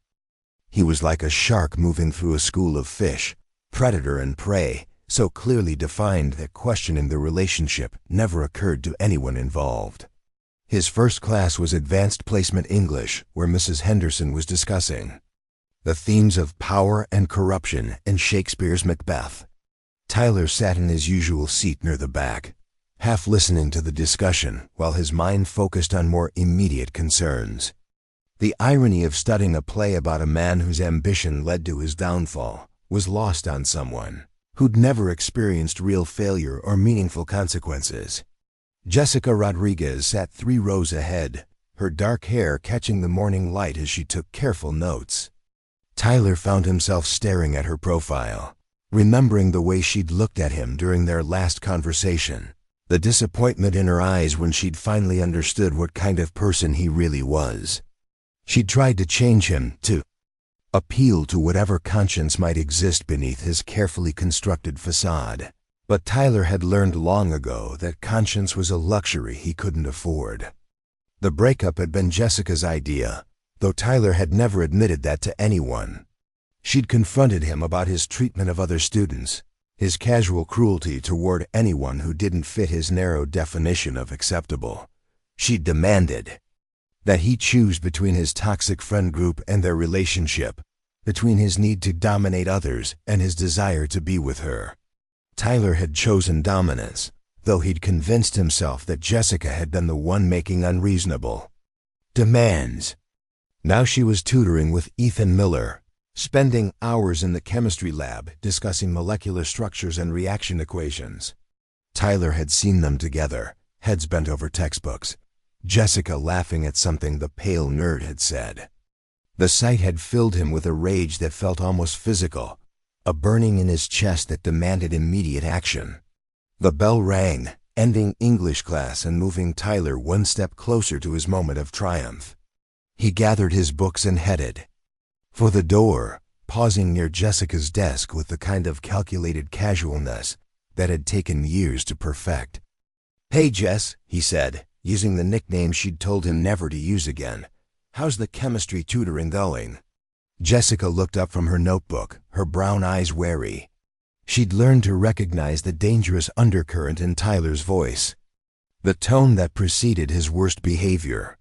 He was like a shark moving through a school of fish, predator and prey, so clearly defined that questioning the relationship never occurred to anyone involved. His first class was Advanced Placement English, where Mrs. Henderson was discussing the themes of power and corruption in Shakespeare's Macbeth. Tyler sat in his usual seat near the back, half listening to the discussion while his mind focused on more immediate concerns. The irony of studying a play about a man whose ambition led to his downfall was lost on someone who'd never experienced real failure or meaningful consequences. Jessica Rodriguez sat 3 rows ahead, her dark hair catching the morning light as she took careful notes. Tyler found himself staring at her profile, remembering the way she'd looked at him during their last conversation, the disappointment in her eyes when she'd finally understood what kind of person he really was. She'd tried to change him, to appeal to whatever conscience might exist beneath his carefully constructed facade. But Tyler had learned long ago that conscience was a luxury he couldn't afford. The breakup had been Jessica's idea, though Tyler had never admitted that to anyone. She'd confronted him about his treatment of other students, his casual cruelty toward anyone who didn't fit his narrow definition of acceptable. She'd demanded that he choose between his toxic friend group and their relationship, between his need to dominate others and his desire to be with her. Tyler had chosen dominance, though he'd convinced himself that Jessica had been the one making unreasonable demands. Now she was tutoring with Ethan Miller, spending hours in the chemistry lab discussing molecular structures and reaction equations. Tyler had seen them together, heads bent over textbooks, Jessica laughing at something the pale nerd had said. The sight had filled him with a rage that felt almost physical, a burning in his chest that demanded immediate action. The bell rang, ending English class and moving Tyler one step closer to his moment of triumph. He gathered his books and headed for the door, pausing near Jessica's desk with the kind of calculated casualness that had taken years to perfect. "Hey, Jess," he said, using the nickname she'd told him never to use again. "How's the chemistry tutoring going?" Jessica looked up from her notebook, her brown eyes wary. She'd learned to recognize the dangerous undercurrent in Tyler's voice, the tone that preceded his worst behavior.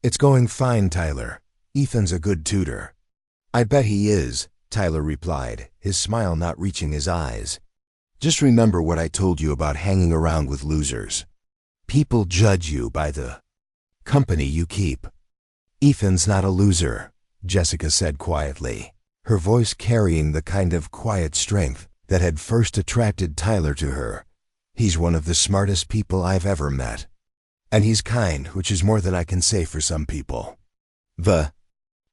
"It's going fine, Tyler. Ethan's a good tutor." "I bet he is," Tyler replied, his smile not reaching his eyes. "Just remember what I told you about hanging around with losers. People judge you by the company you keep." "Ethan's not a loser," Jessica said quietly, her voice carrying the kind of quiet strength that had first attracted Tyler to her. "He's one of the smartest people I've ever met. And he's kind, which is more than I can say for some people." The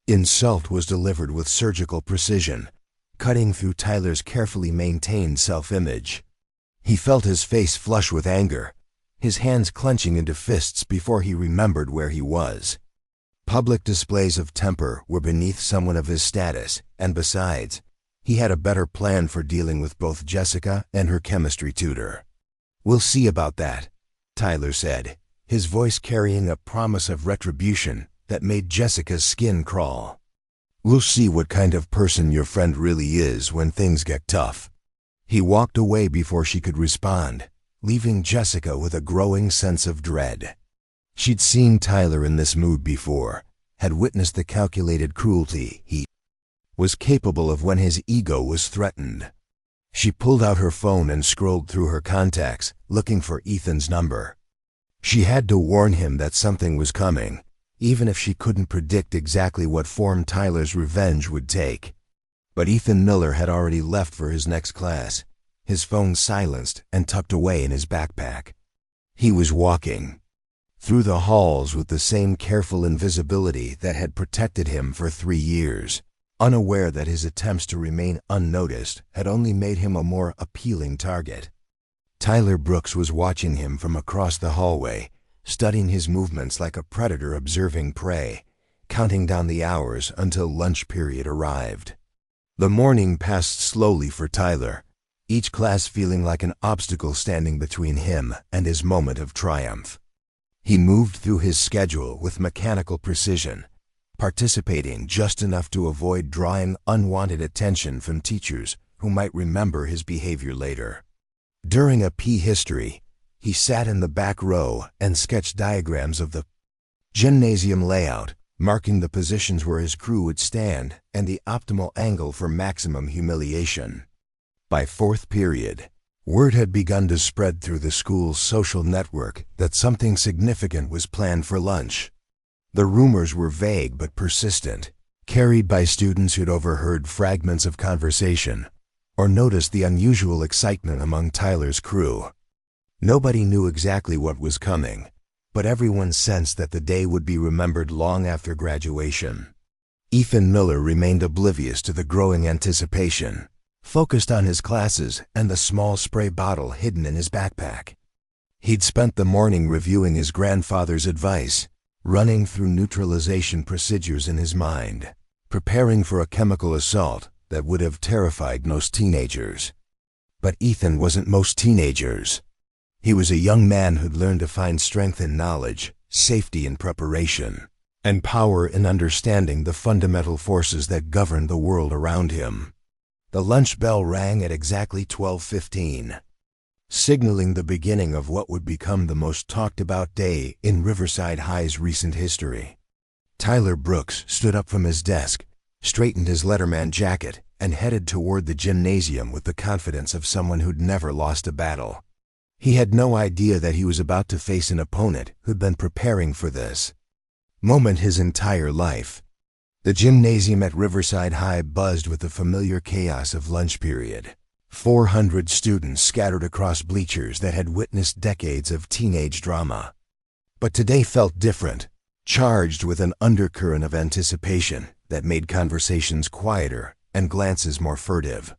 insult was delivered with surgical precision, cutting through Tyler's carefully maintained self-image. He felt his face flush with anger, his hands clenching into fists before he remembered where he was. Public displays of temper were beneath someone of his status, and besides, he had a better plan for dealing with both Jessica and her chemistry tutor. "We'll see about that," Tyler said, his voice carrying a promise of retribution that made Jessica's skin crawl. "We'll see what kind of person your friend really is when things get tough." He walked away before she could respond, leaving Jessica with a growing sense of dread. She'd seen Tyler in this mood before, had witnessed the calculated cruelty he was capable of when his ego was threatened. She pulled out her phone and scrolled through her contacts, looking for Ethan's number. She had to warn him that something was coming, even if she couldn't predict exactly what form Tyler's revenge would take. But Ethan Miller had already left for his next class, his phone silenced and tucked away in his backpack. He was walking through the halls with the same careful invisibility that had protected him for 3 years, unaware that his attempts to remain unnoticed had only made him a more appealing target. Tyler Brooks was watching him from across the hallway, studying his movements like a predator observing prey, counting down the hours until lunch period arrived. The morning passed slowly for Tyler, each class feeling like an obstacle standing between him and his moment of triumph. He moved through his schedule with mechanical precision, participating just enough to avoid drawing unwanted attention from teachers who might remember his behavior later. During a P history, he sat in the back row and sketched diagrams of the Gymnasium layout, marking the positions where his crew would stand and the optimal angle for maximum humiliation. By fourth period, word had begun to spread through the school's social network that something significant was planned for lunch. The rumors were vague but persistent, carried by students who'd overheard fragments of conversation or noticed the unusual excitement among Tyler's crew. Nobody knew exactly what was coming, but everyone sensed that the day would be remembered long after graduation. Ethan Miller remained oblivious to the growing anticipation, focused on his classes and the small spray bottle hidden in his backpack. He'd spent the morning reviewing his grandfather's advice, running through neutralization procedures in his mind, preparing for a chemical assault that would have terrified most teenagers. But Ethan wasn't most teenagers. He was a young man who'd learned to find strength in knowledge, safety in preparation, and power in understanding the fundamental forces that govern the world around him. The lunch bell rang at exactly 12:15, signaling the beginning of what would become the most talked-about day in Riverside High's recent history. Tyler Brooks stood up from his desk, straightened his Letterman jacket, and headed toward the gymnasium with the confidence of someone who'd never lost a battle. He had no idea that he was about to face an opponent who'd been preparing for this moment his entire life. The gymnasium at Riverside High buzzed with the familiar chaos of lunch period. 400 students scattered across bleachers that had witnessed decades of teenage drama. But today felt different, charged with an undercurrent of anticipation that made conversations quieter and glances more furtive.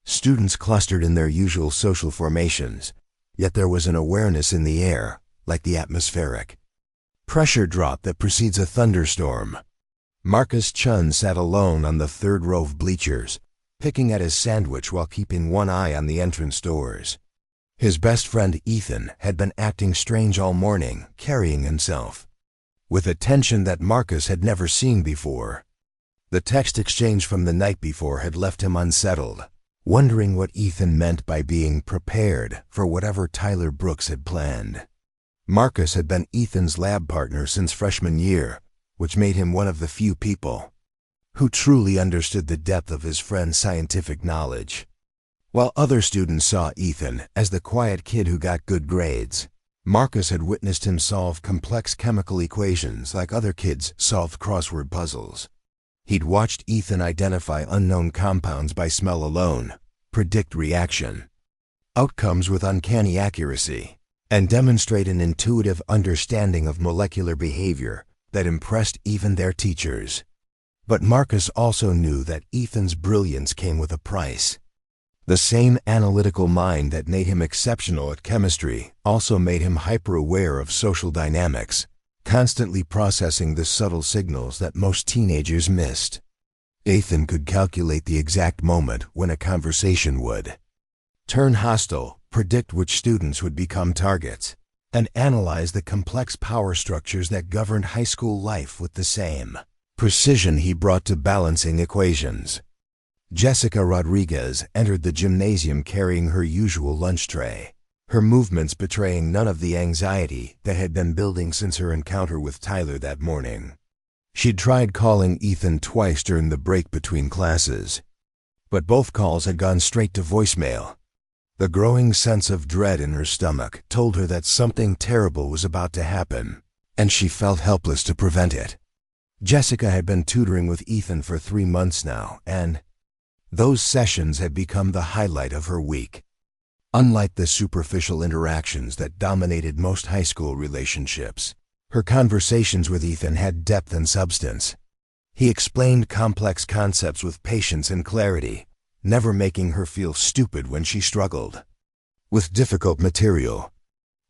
Students clustered in their usual social formations, yet there was an awareness in the air, like the atmospheric pressure drop that precedes a thunderstorm. Marcus Chun sat alone on the third row of bleachers, picking at his sandwich while keeping one eye on the entrance doors. His best friend Ethan had been acting strange all morning, carrying himself with a tension that Marcus had never seen before. The text exchange from the night before had left him unsettled, wondering what Ethan meant by being prepared for whatever Tyler Brooks had planned. Marcus had been Ethan's lab partner since freshman year, which made him one of the few people who truly understood the depth of his friend's scientific knowledge. While other students saw Ethan as the quiet kid who got good grades, Marcus had witnessed him solve complex chemical equations like other kids solved crossword puzzles. He'd watched Ethan identify unknown compounds by smell alone, predict reaction outcomes with uncanny accuracy, and demonstrate an intuitive understanding of molecular behavior that impressed even their teachers. But Marcus also knew that Ethan's brilliance came with a price. The same analytical mind that made him exceptional at chemistry also made him hyper-aware of social dynamics, constantly processing the subtle signals that most teenagers missed. Ethan could calculate the exact moment when a conversation would turn hostile, predict which students would become targets, and analyze the complex power structures that governed high school life with the same precision he brought to balancing equations. Jessica Rodriguez entered the gymnasium carrying her usual lunch tray, her movements betraying none of the anxiety that had been building since her encounter with Tyler that morning. She'd tried calling Ethan twice during the break between classes, but both calls had gone straight to voicemail. The growing sense of dread in her stomach told her that something terrible was about to happen, and she felt helpless to prevent it. Jessica had been tutoring with Ethan for 3 months now, and those sessions had become the highlight of her week. Unlike the superficial interactions that dominated most high school relationships, her conversations with Ethan had depth and substance. He explained complex concepts with patience and clarity, never making her feel stupid when she struggled with difficult material.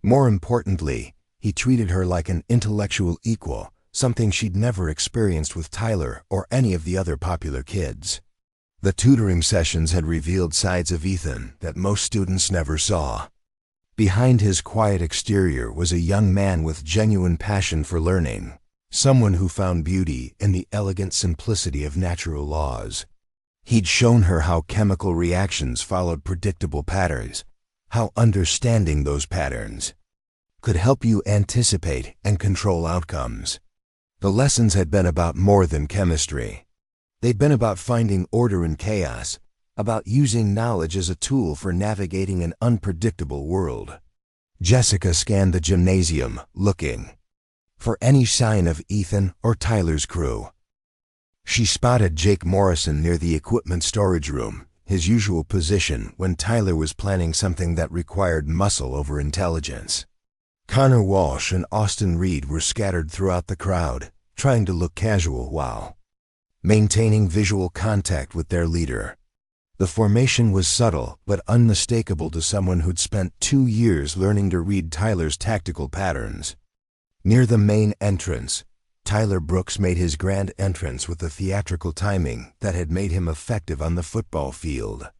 More importantly, he treated her like an intellectual equal, something she'd never experienced with Tyler or any of the other popular kids. The tutoring sessions had revealed sides of Ethan that most students never saw. Behind his quiet exterior was a young man with genuine passion for learning, someone who found beauty in the elegant simplicity of natural laws. He'd shown her how chemical reactions followed predictable patterns, how understanding those patterns could help you anticipate and control outcomes. The lessons had been about more than chemistry. They'd been about finding order in chaos, about using knowledge as a tool for navigating an unpredictable world. Jessica scanned the gymnasium, looking for any sign of Ethan or Tyler's crew. She spotted Jake Morrison near the equipment storage room, his usual position when Tyler was planning something that required muscle over intelligence. Connor Walsh and Austin Reed were scattered throughout the crowd, trying to look casual while maintaining visual contact with their leader. The formation was subtle but unmistakable to someone who'd spent 2 years learning to read Tyler's tactical patterns. Near the main entrance, Tyler Brooks made his grand entrance with the theatrical timing that had made him effective on the football field.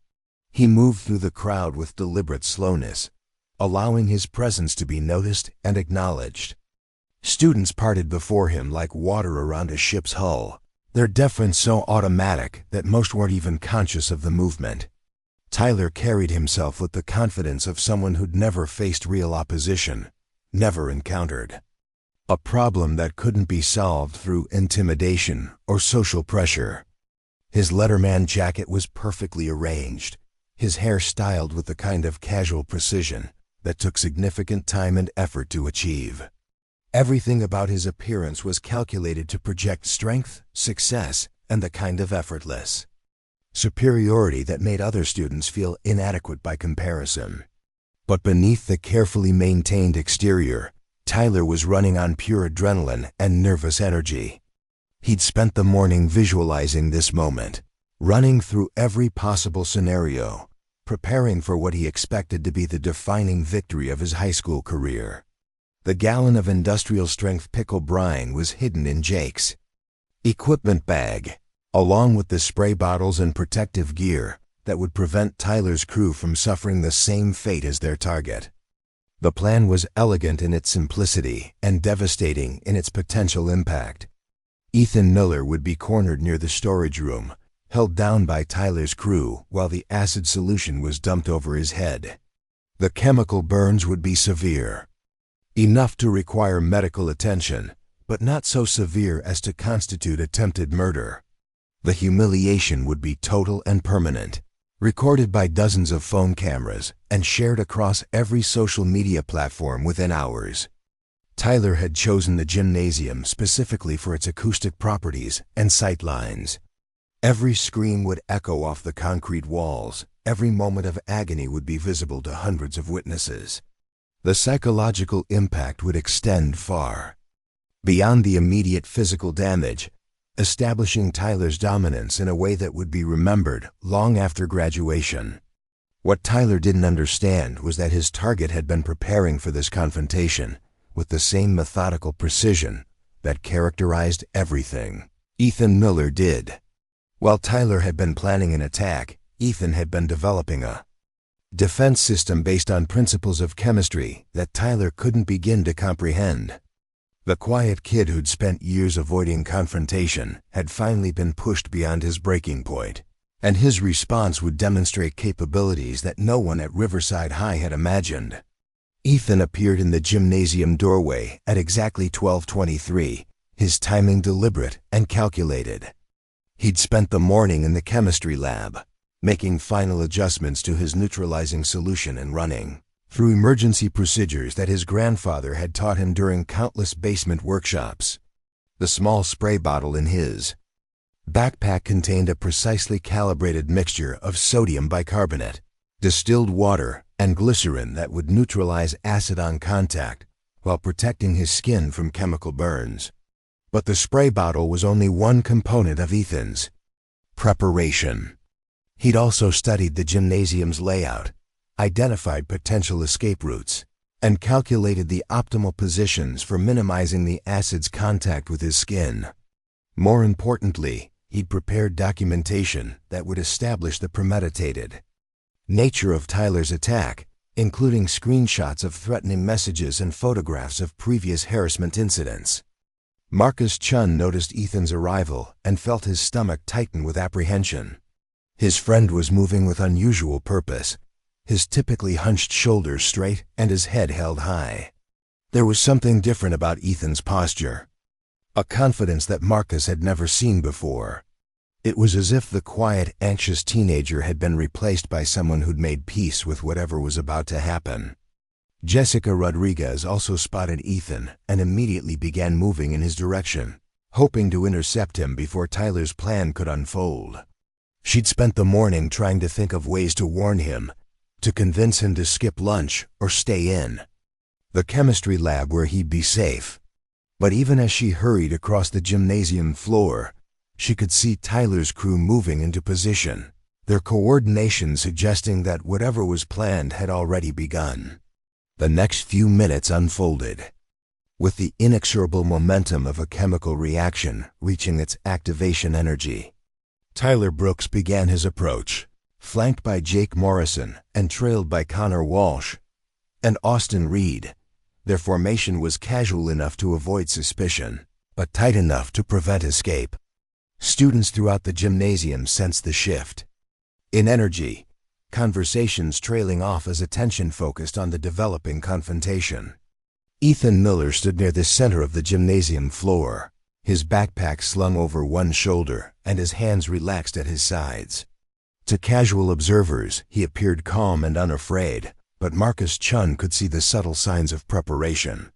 He moved through the crowd with deliberate slowness, allowing his presence to be noticed and acknowledged. Students parted before him like water around a ship's hull, their deference so automatic that most weren't even conscious of the movement. Tyler carried himself with the confidence of someone who'd never faced real opposition, never encountered a problem that couldn't be solved through intimidation or social pressure. His Letterman jacket was perfectly arranged, his hair styled with the kind of casual precision that took significant time and effort to achieve. Everything about his appearance was calculated to project strength, success, and the kind of effortless superiority that made other students feel inadequate by comparison. But beneath the carefully maintained exterior, Tyler was running on pure adrenaline and nervous energy. He'd spent the morning visualizing this moment, running through every possible scenario, preparing for what he expected to be the defining victory of his high school career. The gallon of industrial-strength pickle brine was hidden in Jake's equipment bag, along with the spray bottles and protective gear that would prevent Tyler's crew from suffering the same fate as their target. The plan was elegant in its simplicity and devastating in its potential impact. Ethan Miller would be cornered near the storage room, held down by Tyler's crew while the acid solution was dumped over his head. The chemical burns would be severe, enough to require medical attention, but not so severe as to constitute attempted murder. The humiliation would be total and permanent, recorded by dozens of phone cameras and shared across every social media platform within hours. Tyler had chosen the gymnasium specifically for its acoustic properties and sight lines. Every scream would echo off the concrete walls, every moment of agony would be visible to hundreds of witnesses. The psychological impact would extend far beyond the immediate physical damage, establishing Tyler's dominance in a way that would be remembered long after graduation. What Tyler didn't understand was that his target had been preparing for this confrontation with the same methodical precision that characterized everything Ethan Miller did. While Tyler had been planning an attack, Ethan had been developing a defense system based on principles of chemistry that Tyler couldn't begin to comprehend. The quiet kid who'd spent years avoiding confrontation had finally been pushed beyond his breaking point, and his response would demonstrate capabilities that no one at Riverside High had imagined. Ethan appeared in the gymnasium doorway at exactly 12:23, his timing deliberate and calculated. He'd spent the morning in the chemistry lab, making final adjustments to his neutralizing solution and running through emergency procedures that his grandfather had taught him during countless basement workshops. The small spray bottle in his backpack contained a precisely calibrated mixture of sodium bicarbonate, distilled water, and glycerin that would neutralize acid on contact while protecting his skin from chemical burns. But the spray bottle was only one component of Ethan's preparation. He'd also studied the gymnasium's layout, identified potential escape routes, and calculated the optimal positions for minimizing the acid's contact with his skin. More importantly, he'd prepared documentation that would establish the premeditated nature of Tyler's attack, including screenshots of threatening messages and photographs of previous harassment incidents. Marcus Chun noticed Ethan's arrival and felt his stomach tighten with apprehension. His friend was moving with unusual purpose, his typically hunched shoulders straight and his head held high. There was something different about Ethan's posture, a confidence that Marcus had never seen before. It was as if the quiet, anxious teenager had been replaced by someone who'd made peace with whatever was about to happen. Jessica Rodriguez also spotted Ethan and immediately began moving in his direction, hoping to intercept him before Tyler's plan could unfold. She'd spent the morning trying to think of ways to warn him, to convince him to skip lunch or stay in the chemistry lab where he'd be safe. But even as she hurried across the gymnasium floor, she could see Tyler's crew moving into position, their coordination suggesting that whatever was planned had already begun. The next few minutes unfolded, with the inexorable momentum of a chemical reaction reaching its activation energy. Tyler Brooks began his approach, flanked by Jake Morrison and trailed by Connor Walsh and Austin Reed. Their formation was casual enough to avoid suspicion, but tight enough to prevent escape. Students throughout the gymnasium sensed the shift in energy, conversations trailing off as attention focused on the developing confrontation. Ethan Miller stood near the center of the gymnasium floor, his backpack slung over one shoulder and his hands relaxed at his sides. To casual observers, he appeared calm and unafraid, but Marcus Chun could see the subtle signs of preparation.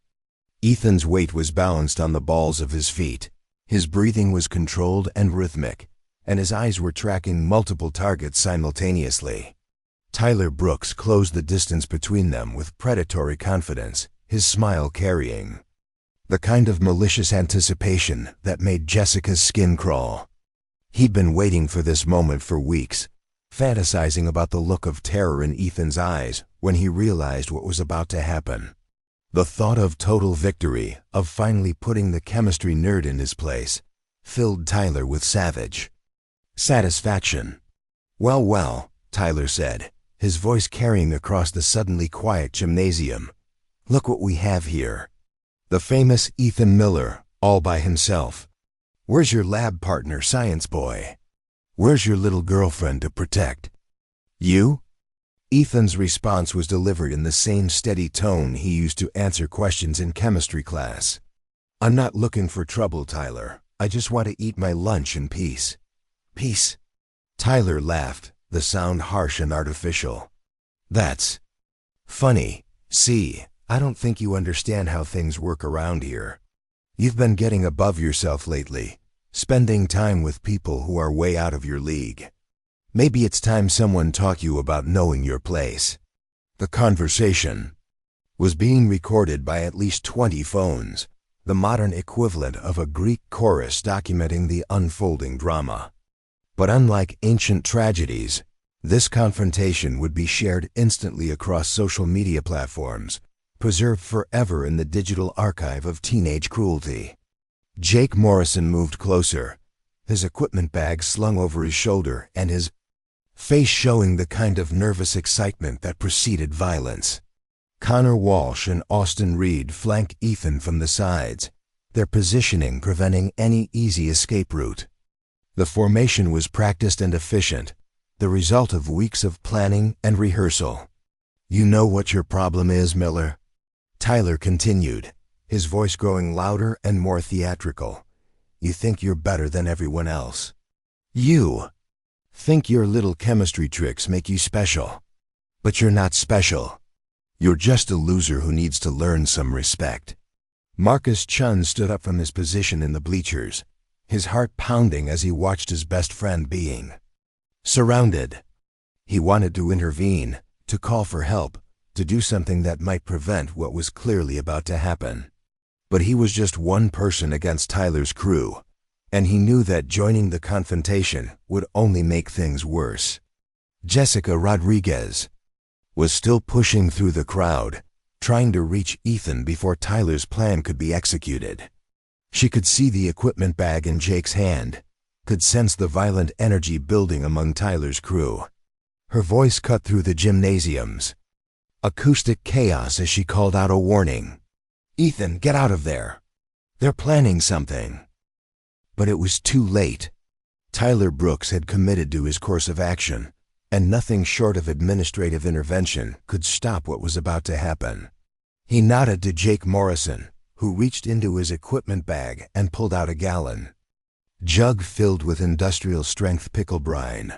Ethan's weight was balanced on the balls of his feet. His breathing was controlled and rhythmic, and his eyes were tracking multiple targets simultaneously. Tyler Brooks closed the distance between them with predatory confidence, his smile carrying the kind of malicious anticipation that made Jessica's skin crawl. He'd been waiting for this moment for weeks, fantasizing about the look of terror in Ethan's eyes when he realized what was about to happen. The thought of total victory, of finally putting the chemistry nerd in his place, filled Tyler with savage satisfaction. Well, Tyler said, his voice carrying across the suddenly quiet gymnasium. Look what we have here. The famous Ethan Miller, all by himself. Where's your lab partner, science boy? Where's your little girlfriend to protect? You? Ethan's response was delivered in the same steady tone he used to answer questions in chemistry class. I'm not looking for trouble, Tyler. I just want to eat my lunch in peace. Peace? Tyler laughed, the sound harsh and artificial. That's funny. See, I don't think you understand how things work around here. You've been getting above yourself lately, spending time with people who are way out of your league. Maybe it's time someone taught you about knowing your place. The conversation was being recorded by at least 20 phones, the modern equivalent of a Greek chorus documenting the unfolding drama. But unlike ancient tragedies, this confrontation would be shared instantly across social media platforms, preserved forever in the digital archive of teenage cruelty. Jake Morrison moved closer, his equipment bag slung over his shoulder and his face showing the kind of nervous excitement that preceded violence. Connor Walsh and Austin Reed flanked Ethan from the sides, their positioning preventing any easy escape route. The formation was practiced and efficient, the result of weeks of planning and rehearsal. You know what your problem is, Miller? Tyler continued, his voice growing louder and more theatrical. You think you're better than everyone else. You think your little chemistry tricks make you special. But you're not special. You're just a loser who needs to learn some respect. Marcus Chun stood up from his position in the bleachers, his heart pounding as he watched his best friend being surrounded. He wanted to intervene, to call for help, to do something that might prevent what was clearly about to happen. But he was just one person against Tyler's crew, and he knew that joining the confrontation would only make things worse. Jessica Rodriguez was still pushing through the crowd, trying to reach Ethan before Tyler's plan could be executed. She could see the equipment bag in Jake's hand, could sense the violent energy building among Tyler's crew. Her voice cut through the gymnasium's acoustic chaos as she called out a warning. Ethan, get out of there. They're planning something. But it was too late. Tyler Brooks had committed to his course of action, and nothing short of administrative intervention could stop what was about to happen. He nodded to Jake Morrison, who reached into his equipment bag and pulled out a gallon jug filled with industrial-strength pickle brine.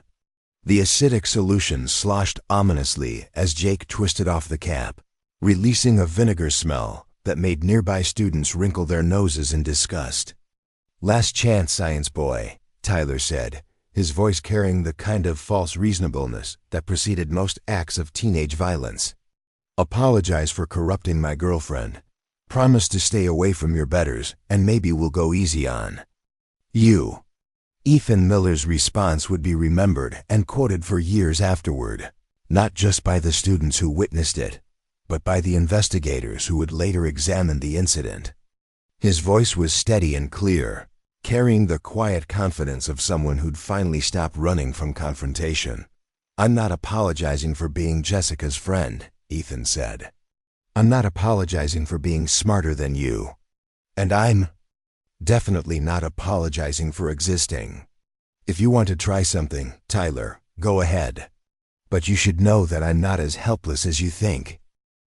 The acidic solution sloshed ominously as Jake twisted off the cap, releasing a vinegar smell that made nearby students wrinkle their noses in disgust. "Last chance, science boy," Tyler said, his voice carrying the kind of false reasonableness that preceded most acts of teenage violence. "Apologize for corrupting my girlfriend. Promise to stay away from your betters, and maybe we'll go easy on you." Ethan Miller's response would be remembered and quoted for years afterward, not just by the students who witnessed it, but by the investigators who would later examine the incident. His voice was steady and clear, carrying the quiet confidence of someone who'd finally stopped running from confrontation. "I'm not apologizing for being Jessica's friend," Ethan said. "I'm not apologizing for being smarter than you. And I'm definitely not apologizing for existing. If you want to try something, Tyler, go ahead. But you should know that I'm not as helpless as you think."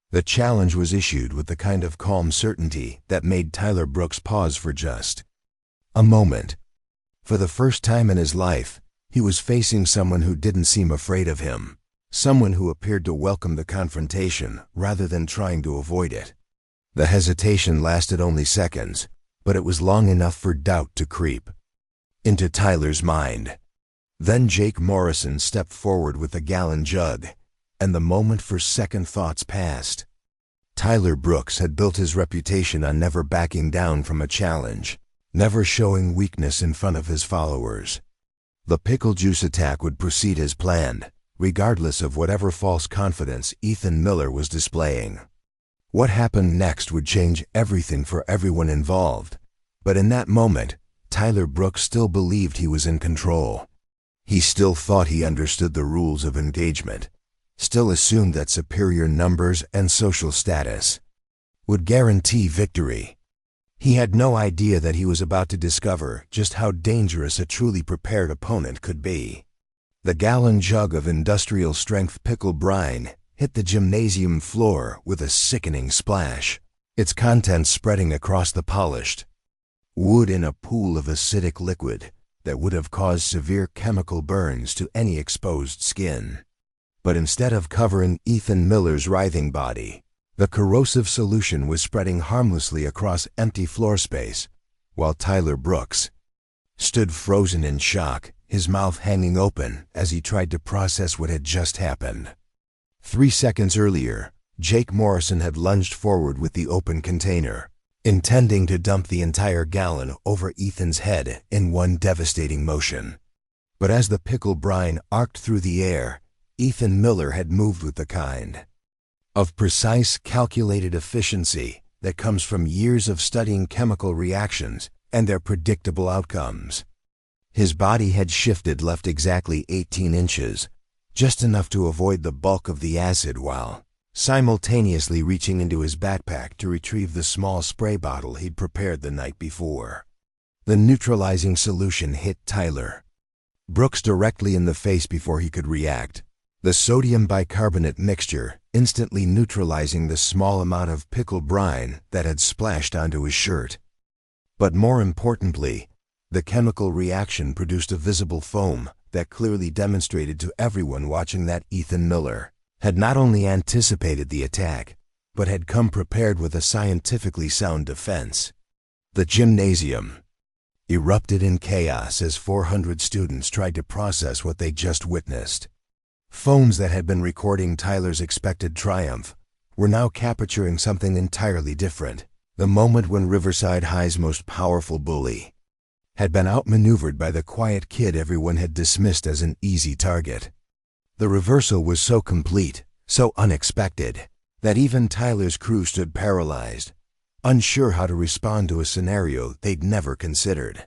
The challenge was issued with the kind of calm certainty that made Tyler Brooks pause for just a moment. For the first time in his life, he was facing someone who didn't seem afraid of him, someone who appeared to welcome the confrontation rather than trying to avoid it. The hesitation lasted only seconds, but it was long enough for doubt to creep into Tyler's mind. Then Jake Morrison stepped forward with a gallon jug, and the moment for second thoughts passed. Tyler Brooks had built his reputation on never backing down from a challenge, never showing weakness in front of his followers. The pickle juice attack would proceed as planned, regardless of whatever false confidence Ethan Miller was displaying. What happened next would change everything for everyone involved, but in that moment, Tyler Brooks still believed he was in control. He still thought he understood the rules of engagement, still assumed that superior numbers and social status would guarantee victory. He had no idea that he was about to discover just how dangerous a truly prepared opponent could be. The gallon jug of industrial-strength pickle brine hit the gymnasium floor with a sickening splash, its contents spreading across the polished wood in a pool of acidic liquid that would have caused severe chemical burns to any exposed skin. But instead of covering Ethan Miller's writhing body, the corrosive solution was spreading harmlessly across empty floor space, while Tyler Brooks stood frozen in shock, his mouth hanging open as he tried to process what had just happened. 3 seconds earlier, Jake Morrison had lunged forward with the open container, intending to dump the entire gallon over Ethan's head in one devastating motion. But as the pickle brine arced through the air, Ethan Miller had moved with the kind of precise, calculated efficiency that comes from years of studying chemical reactions and their predictable outcomes. His body had shifted left exactly 18 inches, just enough to avoid the bulk of the acid while simultaneously reaching into his backpack to retrieve the small spray bottle he'd prepared the night before. The neutralizing solution hit Tyler Brooks directly in the face before he could react, the sodium bicarbonate mixture instantly neutralizing the small amount of pickle brine that had splashed onto his shirt. But more importantly, the chemical reaction produced a visible foam that clearly demonstrated to everyone watching that Ethan Miller had not only anticipated the attack, but had come prepared with a scientifically sound defense. The gymnasium erupted in chaos as 400 students tried to process what they just witnessed. Phones that had been recording Tyler's expected triumph were now capturing something entirely different. The moment when Riverside High's most powerful bully had been outmaneuvered by the quiet kid everyone had dismissed as an easy target. The reversal was so complete, so unexpected, that even Tyler's crew stood paralyzed, unsure how to respond to a scenario they'd never considered.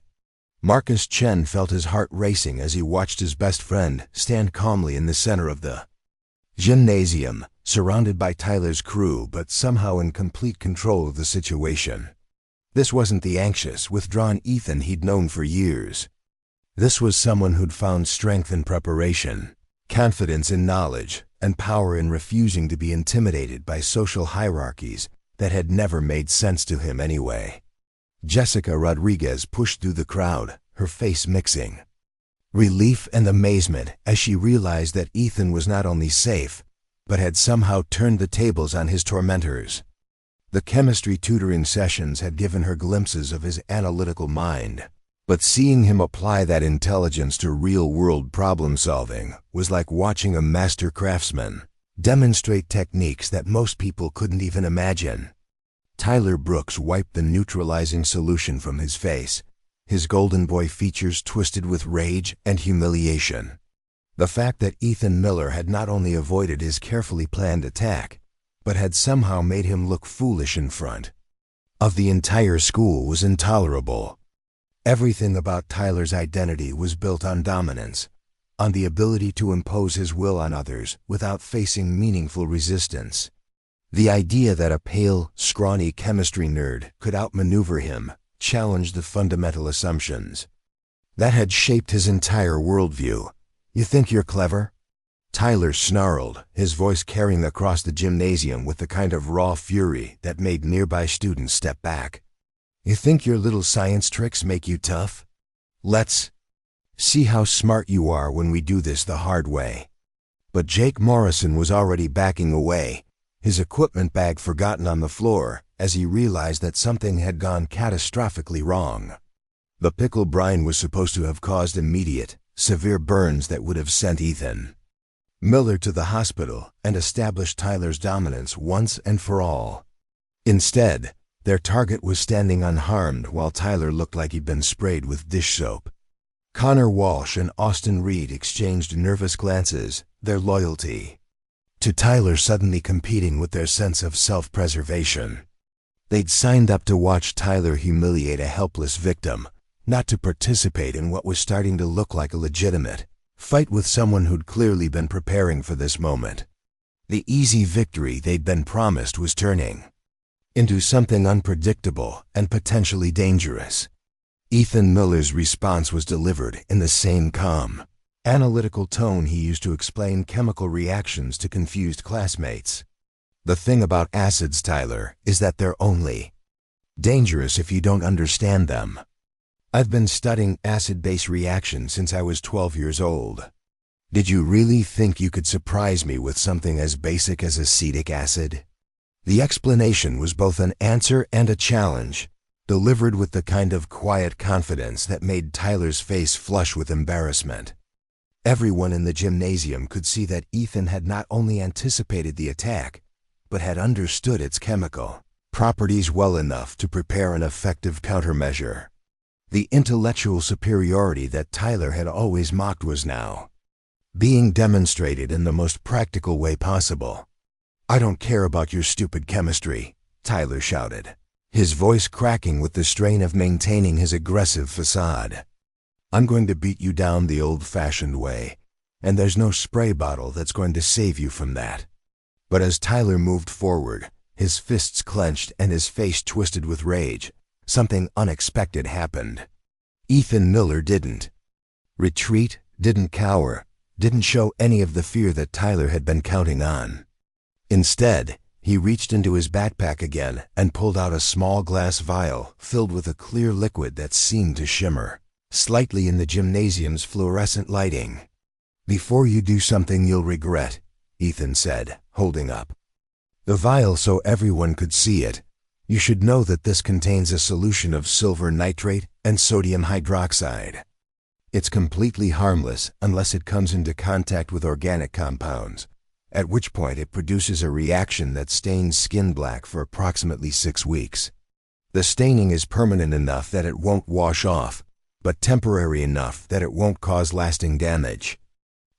Marcus Chen felt his heart racing as he watched his best friend stand calmly in the center of the gymnasium, surrounded by Tyler's crew but somehow in complete control of the situation. This wasn't the anxious, withdrawn Ethan he'd known for years. This was someone who'd found strength in preparation, confidence in knowledge, and power in refusing to be intimidated by social hierarchies that had never made sense to him anyway. Jessica Rodriguez pushed through the crowd, her face mixing relief and amazement as she realized that Ethan was not only safe, but had somehow turned the tables on his tormentors. The chemistry tutoring sessions had given her glimpses of his analytical mind, but seeing him apply that intelligence to real-world problem-solving was like watching a master craftsman demonstrate techniques that most people couldn't even imagine. Tyler Brooks wiped the neutralizing solution from his face, his golden boy features twisted with rage and humiliation. The fact that Ethan Miller had not only avoided his carefully planned attack, but had somehow made him look foolish in front of the entire school was intolerable. Everything about Tyler's identity was built on dominance, on the ability to impose his will on others without facing meaningful resistance. The idea that a pale, scrawny chemistry nerd could outmaneuver him challenged the fundamental assumptions that had shaped his entire worldview. "You think you're clever?" Tyler snarled, his voice carrying across the gymnasium with the kind of raw fury that made nearby students step back. "You think your little science tricks make you tough? Let's see how smart you are when we do this the hard way." But Jake Morrison was already backing away, his equipment bag forgotten on the floor as he realized that something had gone catastrophically wrong. The pickle brine was supposed to have caused immediate, severe burns that would have sent Ethan Miller to the hospital and established Tyler's dominance once and for all. Instead, their target was standing unharmed while Tyler looked like he'd been sprayed with dish soap. Connor Walsh and Austin Reed exchanged nervous glances, their loyalty to Tyler suddenly competing with their sense of self-preservation. They'd signed up to watch Tyler humiliate a helpless victim, not to participate in what was starting to look like a legitimate fight with someone who'd clearly been preparing for this moment. The easy victory they'd been promised was turning into something unpredictable and potentially dangerous. Ethan Miller's response was delivered in the same calm, analytical tone he used to explain chemical reactions to confused classmates. "The thing about acids, Tyler, is that they're only dangerous if you don't understand them. I've been studying acid-base reactions since I was 12 years old. Did you really think you could surprise me with something as basic as acetic acid?" The explanation was both an answer and a challenge, delivered with the kind of quiet confidence that made Tyler's face flush with embarrassment. Everyone in the gymnasium could see that Ethan had not only anticipated the attack, but had understood its chemical properties well enough to prepare an effective countermeasure. The intellectual superiority that Tyler had always mocked was now being demonstrated in the most practical way possible. "I don't care about your stupid chemistry," Tyler shouted, his voice cracking with the strain of maintaining his aggressive facade. "I'm going to beat you down the old-fashioned way, and there's no spray bottle that's going to save you from that." But as Tyler moved forward, his fists clenched and his face twisted with rage, something unexpected happened. Ethan Miller didn't retreat, didn't cower, didn't show any of the fear that Tyler had been counting on. Instead, he reached into his backpack again and pulled out a small glass vial filled with a clear liquid that seemed to shimmer slightly in the gymnasium's fluorescent lighting. "Before you do something you'll regret," Ethan said, holding up the vial so everyone could see it. "You should know that this contains a solution of silver nitrate and sodium hydroxide. It's completely harmless unless it comes into contact with organic compounds, at which point it produces a reaction that stains skin black for approximately 6 weeks. The staining is permanent enough that it won't wash off, but temporary enough that it won't cause lasting damage."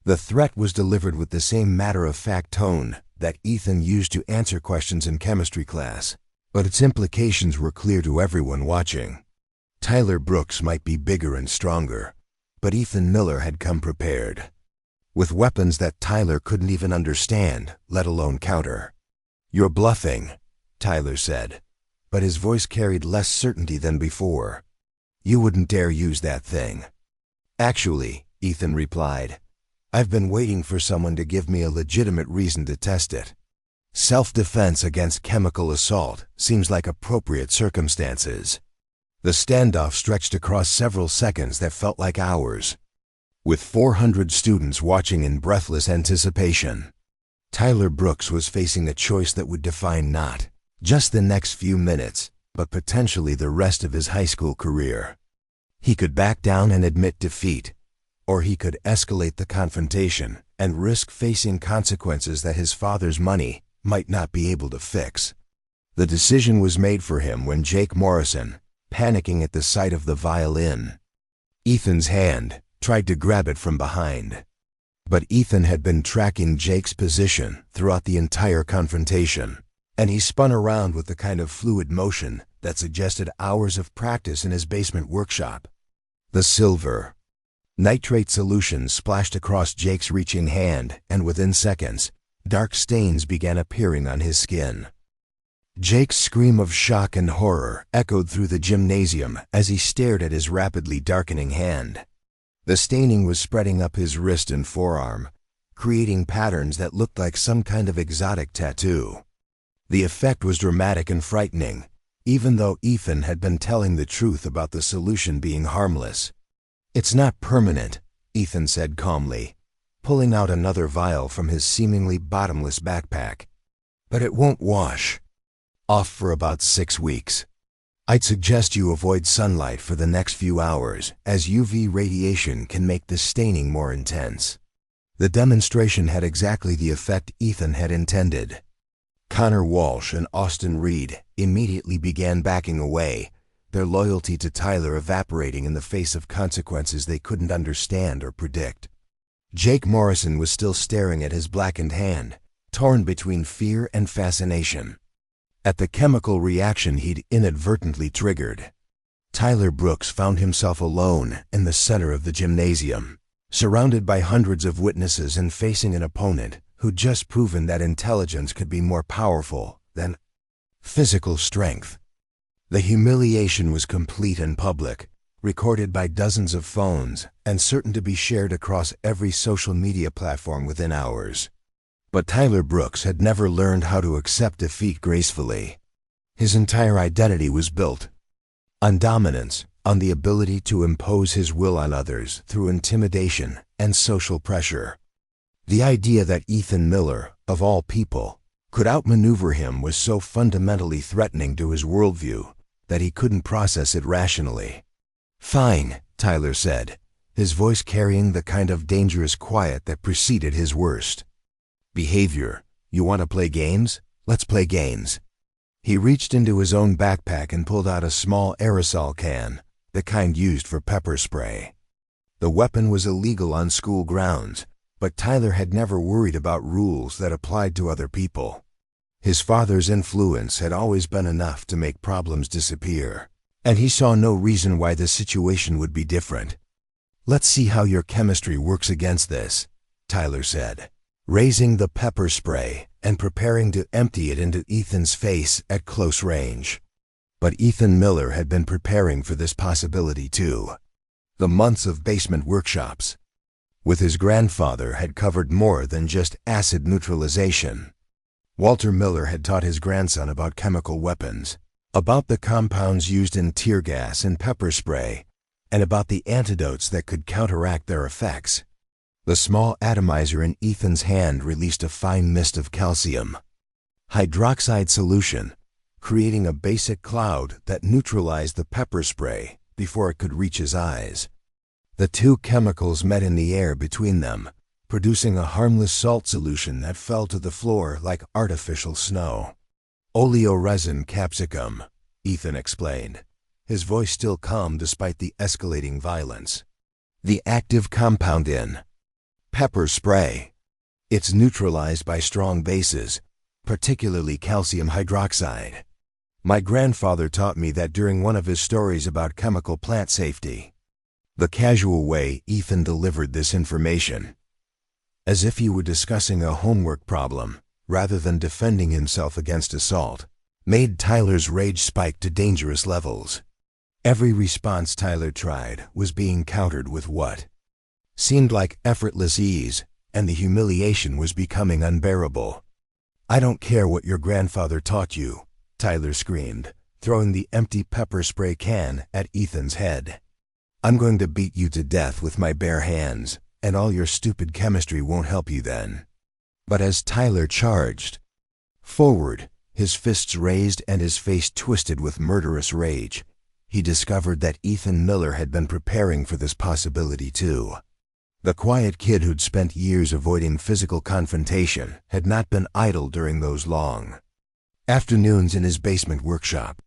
The threat was delivered with the same matter-of-fact tone that Ethan used to answer questions in chemistry class, but its implications were clear to everyone watching. Tyler Brooks might be bigger and stronger, but Ethan Miller had come prepared, with weapons that Tyler couldn't even understand, let alone counter. "You're bluffing," Tyler said, but his voice carried less certainty than before. "You wouldn't dare use that thing." "Actually," Ethan replied, "I've been waiting for someone to give me a legitimate reason to test it." Self-defense against chemical assault seems like appropriate circumstances. The standoff stretched across several seconds that felt like hours. With 400 students watching in breathless anticipation, Tyler Brooks was facing a choice that would define not just the next few minutes, but potentially the rest of his high school career. He could back down and admit defeat, or he could escalate the confrontation and risk facing consequences that his father's money might not be able to fix. The decision was made for him when Jake Morrison, panicking at the sight of the violin, Ethan's hand, tried to grab it from behind. But Ethan had been tracking Jake's position throughout the entire confrontation, and he spun around with the kind of fluid motion that suggested hours of practice in his basement workshop. The silver nitrate solution splashed across Jake's reaching hand, and within seconds, dark stains began appearing on his skin. Jake's scream of shock and horror echoed through the gymnasium as he stared at his rapidly darkening hand. The staining was spreading up his wrist and forearm, creating patterns that looked like some kind of exotic tattoo. The effect was dramatic and frightening, even though Ethan had been telling the truth about the solution being harmless. "It's not permanent," Ethan said calmly, pulling out another vial from his seemingly bottomless backpack. "But it won't wash off for about 6 weeks. I'd suggest you avoid sunlight for the next few hours, as UV radiation can make the staining more intense." The demonstration had exactly the effect Ethan had intended. Connor Walsh and Austin Reed immediately began backing away, their loyalty to Tyler evaporating in the face of consequences they couldn't understand or predict. Jake Morrison was still staring at his blackened hand, torn between fear and fascination at the chemical reaction he'd inadvertently triggered. Tyler Brooks found himself alone in the center of the gymnasium, surrounded by hundreds of witnesses and facing an opponent who'd just proven that intelligence could be more powerful than physical strength. The humiliation was complete and public, recorded by dozens of phones and certain to be shared across every social media platform within hours. But Tyler Brooks had never learned how to accept defeat gracefully. His entire identity was built on dominance, on the ability to impose his will on others through intimidation and social pressure. The idea that Ethan Miller, of all people, could outmaneuver him was so fundamentally threatening to his worldview that he couldn't process it rationally. "Fine," Tyler said, his voice carrying the kind of dangerous quiet that preceded his worst behavior. "You want to play games? Let's play games." He reached into his own backpack and pulled out a small aerosol can, the kind used for pepper spray. The weapon was illegal on school grounds, but Tyler had never worried about rules that applied to other people. His father's influence had always been enough to make problems disappear, and he saw no reason why the situation would be different. "Let's see how your chemistry works against this," Tyler said, raising the pepper spray and preparing to empty it into Ethan's face at close range. But Ethan Miller had been preparing for this possibility too. The months of basement workshops with his grandfather had covered more than just acid neutralization. Walter Miller had taught his grandson about chemical weapons, about the compounds used in tear gas and pepper spray, and about the antidotes that could counteract their effects. The small atomizer in Ethan's hand released a fine mist of calcium hydroxide solution, creating a basic cloud that neutralized the pepper spray before it could reach his eyes. The two chemicals met in the air between them, producing a harmless salt solution that fell to the floor like artificial snow. "Oleoresin capsicum," Ethan explained, his voice still calm despite the escalating violence. "The active compound in pepper spray. It's neutralized by strong bases, particularly calcium hydroxide. My grandfather taught me that during one of his stories about chemical plant safety." The casual way Ethan delivered this information, as if he were discussing a homework problem rather than defending himself against assault, made Tyler's rage spike to dangerous levels. Every response Tyler tried was being countered with what seemed like effortless ease, and the humiliation was becoming unbearable. "I don't care what your grandfather taught you," Tyler screamed, throwing the empty pepper spray can at Ethan's head. "I'm going to beat you to death with my bare hands, and all your stupid chemistry won't help you then." But as Tyler charged forward, his fists raised and his face twisted with murderous rage, he discovered that Ethan Miller had been preparing for this possibility too. The quiet kid who'd spent years avoiding physical confrontation had not been idle during those long afternoons in his basement workshop.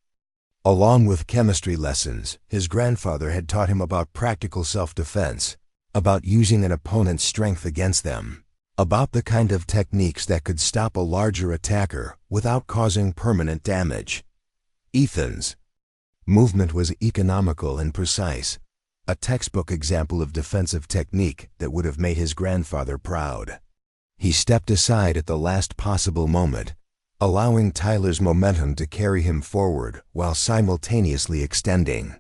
Along with chemistry lessons, his grandfather had taught him about practical self-defense, about using an opponent's strength against them, about the kind of techniques that could stop a larger attacker without causing permanent damage. Ethan's movement was economical and precise, a textbook example of defensive technique that would have made his grandfather proud. He stepped aside at the last possible moment, allowing Tyler's momentum to carry him forward while simultaneously extending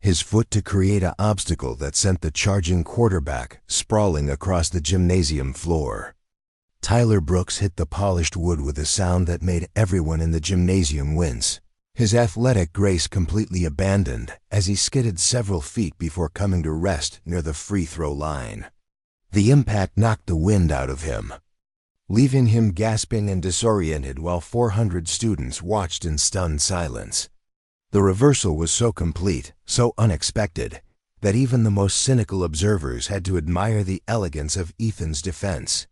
his foot to create an obstacle that sent the charging quarterback sprawling across the gymnasium floor. Tyler Brooks hit the polished wood with a sound that made everyone in the gymnasium wince, his athletic grace completely abandoned as he skidded several feet before coming to rest near the free throw line. The impact knocked the wind out of him, leaving him gasping and disoriented while 400 students watched in stunned silence. The reversal was so complete, so unexpected, that even the most cynical observers had to admire the elegance of Ethan's defense.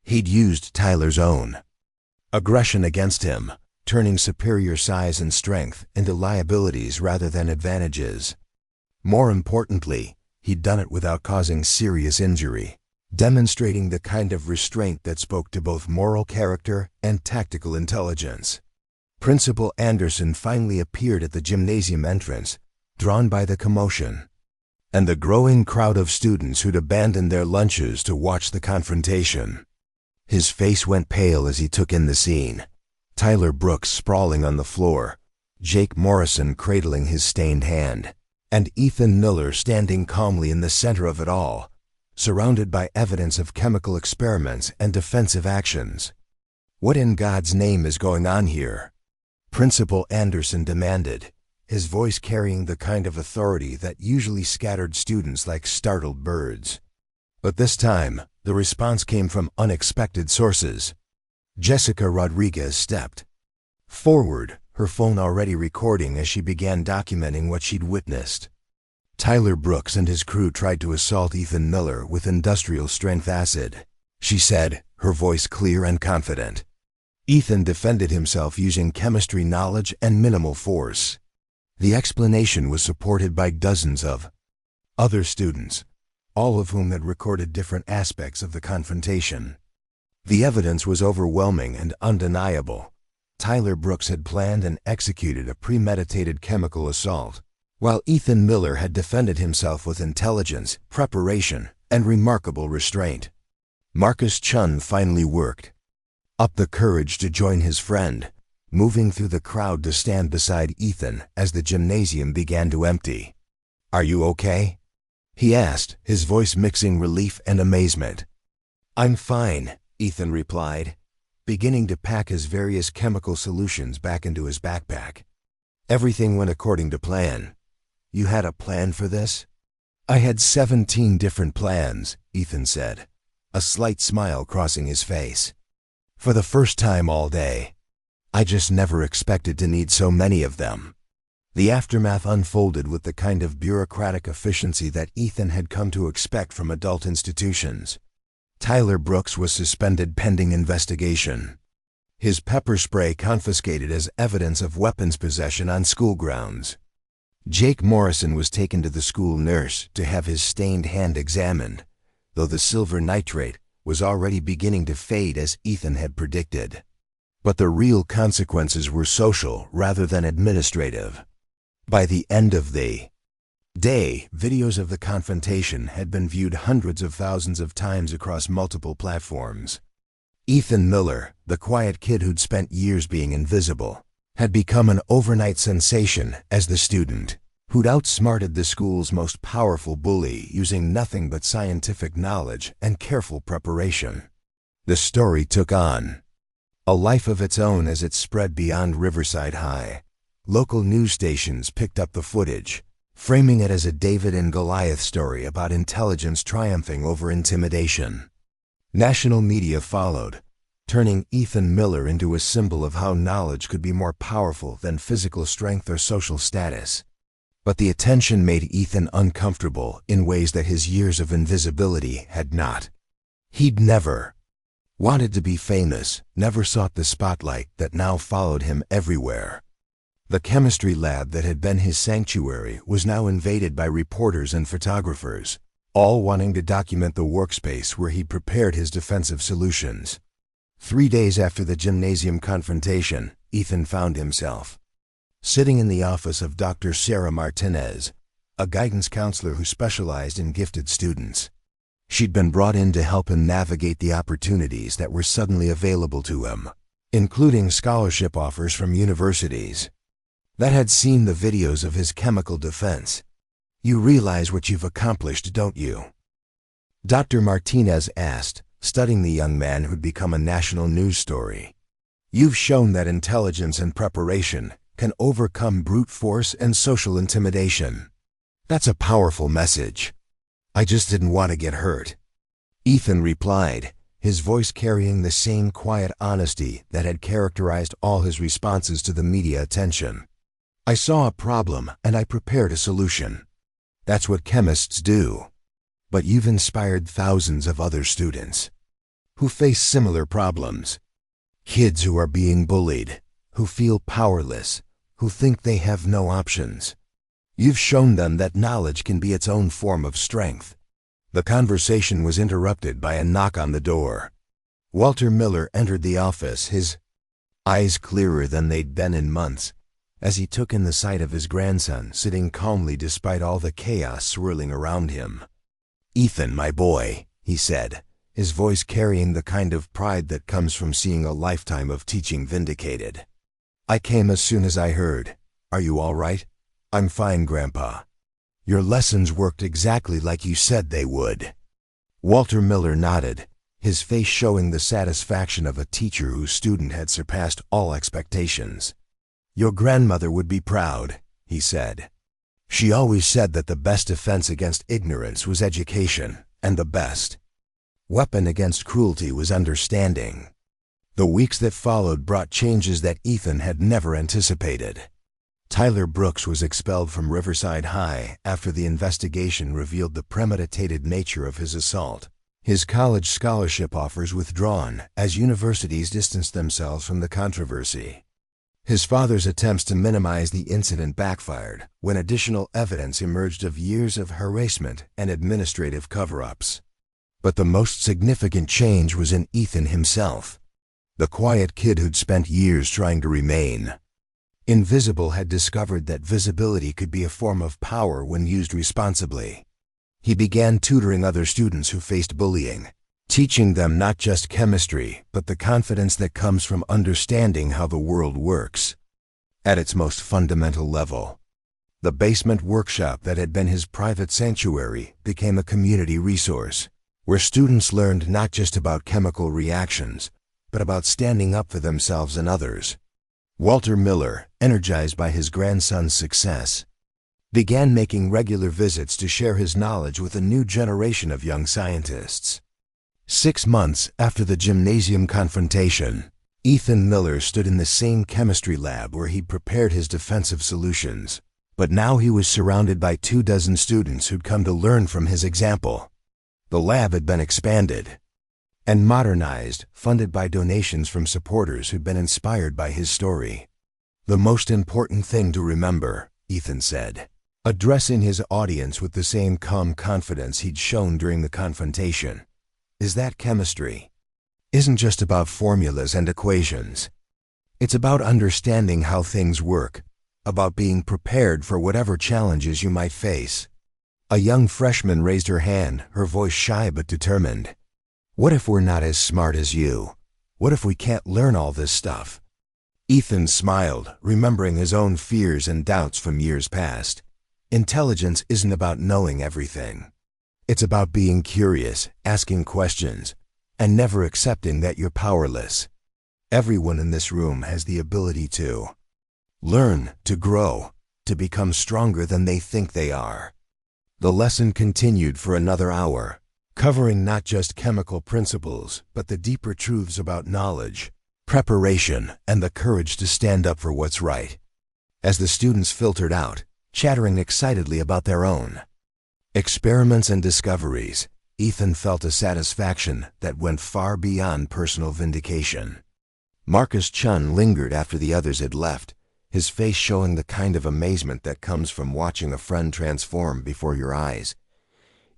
He'd used Tyler's own aggression against him, turning superior size and strength into liabilities rather than advantages. More importantly, he'd done it without causing serious injury, demonstrating the kind of restraint that spoke to both moral character and tactical intelligence. Principal Anderson finally appeared at the gymnasium entrance, drawn by the commotion and the growing crowd of students who'd abandoned their lunches to watch the confrontation. His face went pale as he took in the scene. Tyler Brooks sprawling on the floor, Jake Morrison cradling his stained hand, and Ethan Miller standing calmly in the center of it all, surrounded by evidence of chemical experiments and defensive actions. "What in God's name is going on here?" Principal Anderson demanded, his voice carrying the kind of authority that usually scattered students like startled birds. But this time, the response came from unexpected sources. Jessica Rodriguez stepped forward, her phone already recording as she began documenting what she'd witnessed. Tyler Brooks and his crew tried to assault Ethan Miller with industrial-strength acid, she said, her voice clear and confident. Ethan defended himself using chemistry knowledge and minimal force. The explanation was supported by dozens of other students, all of whom had recorded different aspects of the confrontation. The evidence was overwhelming and undeniable. Tyler Brooks had planned and executed a premeditated chemical assault, while Ethan Miller had defended himself with intelligence, preparation, and remarkable restraint. Marcus Chun finally worked up the courage to join his friend, moving through the crowd to stand beside Ethan as the gymnasium began to empty. "Are you okay?" he asked, his voice mixing relief and amazement. "I'm fine," Ethan replied, beginning to pack his various chemical solutions back into his backpack. "Everything went according to plan." "You had a plan for this?" "I had 17 different plans," Ethan said, a slight smile crossing his face. "For the first time all day. I just never expected to need so many of them." The aftermath unfolded with the kind of bureaucratic efficiency that Ethan had come to expect from adult institutions. Tyler Brooks was suspended pending investigation. His pepper spray confiscated as evidence of weapons possession on school grounds. Jake Morrison was taken to the school nurse to have his stained hand examined, though the silver nitrate was already beginning to fade as Ethan had predicted. But the real consequences were social rather than administrative. By the end of the day, videos of the confrontation had been viewed hundreds of thousands of times across multiple platforms. Ethan Miller, the quiet kid who'd spent years being invisible, had become an overnight sensation as the student who'd outsmarted the school's most powerful bully using nothing but scientific knowledge and careful preparation. The story took on A life of its own as it spread beyond Riverside High. Local news stations picked up the footage, framing it as a David and Goliath story about intelligence triumphing over intimidation. National media followed, turning Ethan Miller into a symbol of how knowledge could be more powerful than physical strength or social status. But the attention made Ethan uncomfortable in ways that his years of invisibility had not. He'd never wanted to be famous, never sought the spotlight that now followed him everywhere. The chemistry lab that had been his sanctuary was now invaded by reporters and photographers, all wanting to document the workspace where he'd prepared his defensive solutions. 3 days after the gymnasium confrontation, Ethan found himself sitting in the office of Dr. Sarah Martinez, a guidance counselor who specialized in gifted students. She'd been brought in to help him navigate the opportunities that were suddenly available to him, including scholarship offers from universities that had seen the videos of his chemical defense. "You realize what you've accomplished, don't you?" Dr. Martinez asked, studying the young man who'd become a national news story. "You've shown that intelligence and preparation can overcome brute force and social intimidation. That's a powerful message. I just didn't want to get hurt." Ethan replied, his voice carrying the same quiet honesty that had characterized all his responses to the media attention. "I saw a problem and I prepared a solution. That's what chemists do. But you've inspired thousands of other students who face similar problems. Kids who are being bullied, who feel powerless, who think they have no options. You've shown them that knowledge can be its own form of strength." The conversation was interrupted by a knock on the door. Walter Miller entered the office, his eyes clearer than they'd been in months, as he took in the sight of his grandson sitting calmly despite all the chaos swirling around him. "Ethan, my boy," he said, his voice carrying the kind of pride that comes from seeing a lifetime of teaching vindicated. "I came as soon as I heard. Are you all right?" "I'm fine, Grandpa. Your lessons worked exactly like you said they would." Walter Miller nodded, his face showing the satisfaction of a teacher whose student had surpassed all expectations. "Your grandmother would be proud," he said. "She always said that the best defense against ignorance was education, and the best weapon against cruelty was understanding." The weeks that followed brought changes that Ethan had never anticipated. Tyler Brooks was expelled from Riverside High after the investigation revealed the premeditated nature of his assault. His college scholarship offers withdrawn as universities distanced themselves from the controversy. His father's attempts to minimize the incident backfired when additional evidence emerged of years of harassment and administrative cover-ups. But the most significant change was in Ethan himself. The quiet kid who'd spent years trying to remain invisible had discovered that visibility could be a form of power when used responsibly. He began tutoring other students who faced bullying, teaching them not just chemistry, but the confidence that comes from understanding how the world works. At its most fundamental level, the basement workshop that had been his private sanctuary became a community resource, where students learned not just about chemical reactions, but about standing up for themselves and others. Walter Miller, energized by his grandson's success, began making regular visits to share his knowledge with a new generation of young scientists. 6 months after the gymnasium confrontation, Ethan Miller stood in the same chemistry lab where he'd prepared his defensive solutions. But now he was surrounded by 24 students who'd come to learn from his example. The lab had been expanded and modernized, funded by donations from supporters who'd been inspired by his story. "The most important thing to remember," Ethan said, addressing his audience with the same calm confidence he'd shown during the confrontation, "is that chemistry isn't just about formulas and equations. It's about understanding how things work, about being prepared for whatever challenges you might face." A young freshman raised her hand, her voice shy but determined. "What if we're not as smart as you? What if we can't learn all this stuff?" Ethan smiled, remembering his own fears and doubts from years past. Intelligence isn't about knowing everything. It's about being curious, asking questions, and never accepting that you're powerless. Everyone in this room has the ability to learn, to grow, to become stronger than they think they are. The lesson continued for another hour, covering not just chemical principles, but the deeper truths about knowledge, preparation, and the courage to stand up for what's right. As the students filtered out, chattering excitedly about their own experiments and discoveries, Ethan felt a satisfaction that went far beyond personal vindication. Marcus Chun lingered after the others had left, his face showing the kind of amazement that comes from watching a friend transform before your eyes.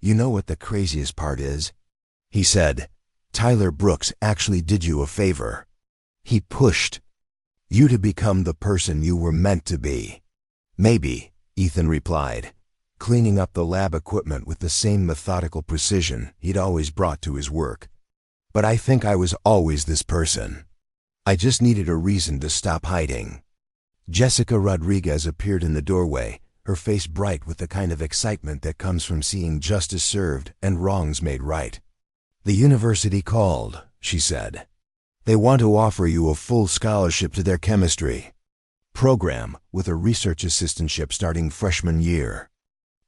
"You know what the craziest part is?" he said. "Tyler Brooks actually did you a favor. He pushed you to become the person you were meant to be." "Maybe," Ethan replied, cleaning up the lab equipment with the same methodical precision he'd always brought to his work. "But I think I was always this person. I just needed a reason to stop hiding." Jessica Rodriguez appeared in the doorway, her face bright with the kind of excitement that comes from seeing justice served and wrongs made right. "The university called," she said. "They want to offer you a full scholarship to their chemistry program with a research assistantship starting freshman year."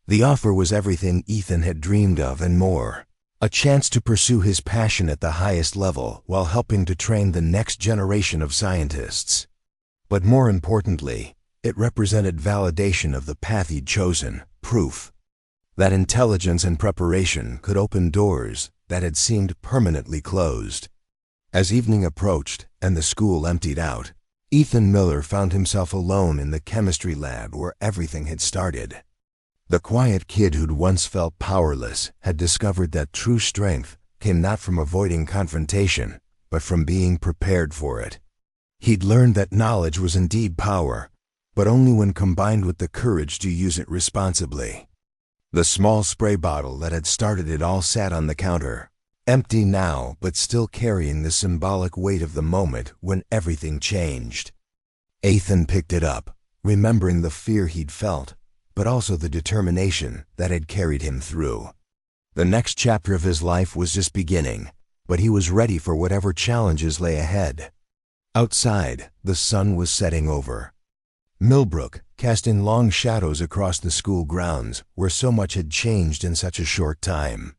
The offer was everything Ethan had dreamed of and more. A chance to pursue his passion at the highest level while helping to train the next generation of scientists. But more importantly, it represented validation of the path he'd chosen, proof that intelligence and preparation could open doors that had seemed permanently closed. As evening approached and the school emptied out, Ethan Miller found himself alone in the chemistry lab where everything had started. The quiet kid who'd once felt powerless had discovered that true strength came not from avoiding confrontation, but from being prepared for it. He'd learned that knowledge was indeed power, but only when combined with the courage to use it responsibly. The small spray bottle that had started it all sat on the counter, empty now but still carrying the symbolic weight of the moment when everything changed. Ethan picked it up, remembering the fear he'd felt, but also the determination that had carried him through. The next chapter of his life was just beginning, but he was ready for whatever challenges lay ahead. Outside, the sun was setting over Millbrook, casting long shadows across the school grounds where so much had changed in such a short time.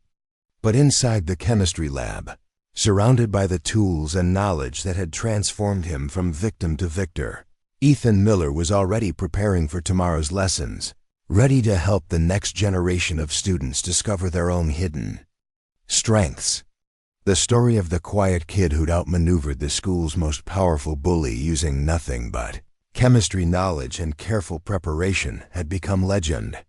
But inside the chemistry lab, surrounded by the tools and knowledge that had transformed him from victim to victor, Ethan Miller was already preparing for tomorrow's lessons, ready to help the next generation of students discover their own hidden strengths. The story of the quiet kid who'd outmaneuvered the school's most powerful bully using nothing but chemistry knowledge and careful preparation had become legend.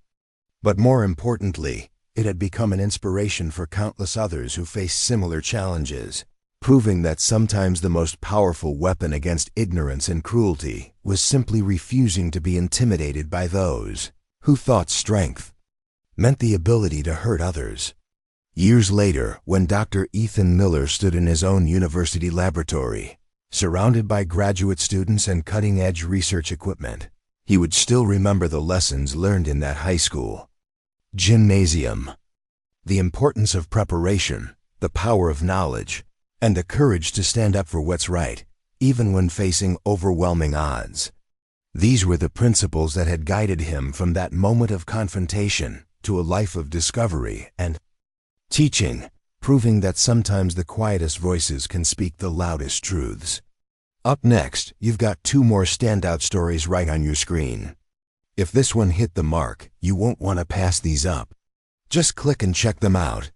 But more importantly, it had become an inspiration for countless others who faced similar challenges, proving that sometimes the most powerful weapon against ignorance and cruelty was simply refusing to be intimidated by those who thought strength meant the ability to hurt others. Years later, when Dr. Ethan Miller stood in his own university laboratory, surrounded by graduate students and cutting-edge research equipment, he would still remember the lessons learned in that high school gymnasium. The importance of preparation, the power of knowledge, and the courage to stand up for what's right, even when facing overwhelming odds. These were the principles that had guided him from that moment of confrontation to a life of discovery and teaching, proving that sometimes the quietest voices can speak the loudest truths. Up next, you've got 2 more standout stories right on your screen. If this one hit the mark, you won't want to pass these up. Just click and check them out.